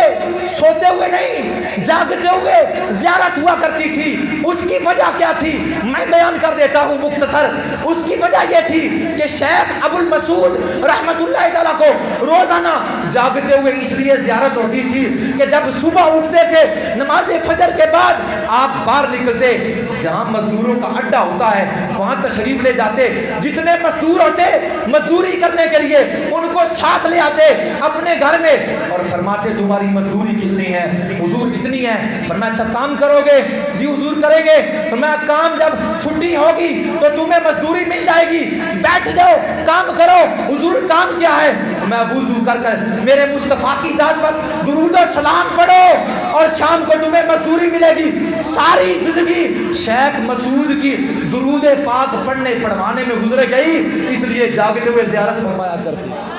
سوتے ہوئے نہیں, جاگتے ہوئے زیارت ہوا کرتی تھی. اس کی وجہ کیا تھی میں بیان کر دیتا ہوں مختصر. اس کی وجہ یہ تھی کہ شیخ ابو المسعود رحمت اللہ تعالیٰ کو روزانہ جاگتے ہوئے اس لیے زیارت ہوتی تھی کہ جب صبح اٹھتے تھے نماز فجر کے بعد آپ باہر نکلتے, جہاں مزدوروں کا اڈا ہوتا ہے وہاں تشریف لے جاتے. جتنے مزدور ہوتے مزدوری کرنے کے لیے ان کو ساتھ لے آتے اپنے گھر میں, اور فرماتے تمہاری مزدوری کتنی ہے؟ حضور اتنی ہے۔ فرمایا اچھا کام کرو گے؟ جی حضور کریں گے۔ فرمایا کام جب چھٹی ہوگی تو تمہیں مزدوری مل جائے گی، بیٹھ جاؤ کام کرو۔ حضور کام کیا ہے؟ میں وضو کر کر میرے مصطفیٰ کی ذات پر درود و سلام پڑھو اور شام کو تمہیں مزدوری ملے گی۔ ساری زندگی شیخ مسعود کی درود پاک پڑھنے پڑھوانے میں گزر گئی، اس لیے جاگتے ہوئے زیارت فرمایا کرتے۔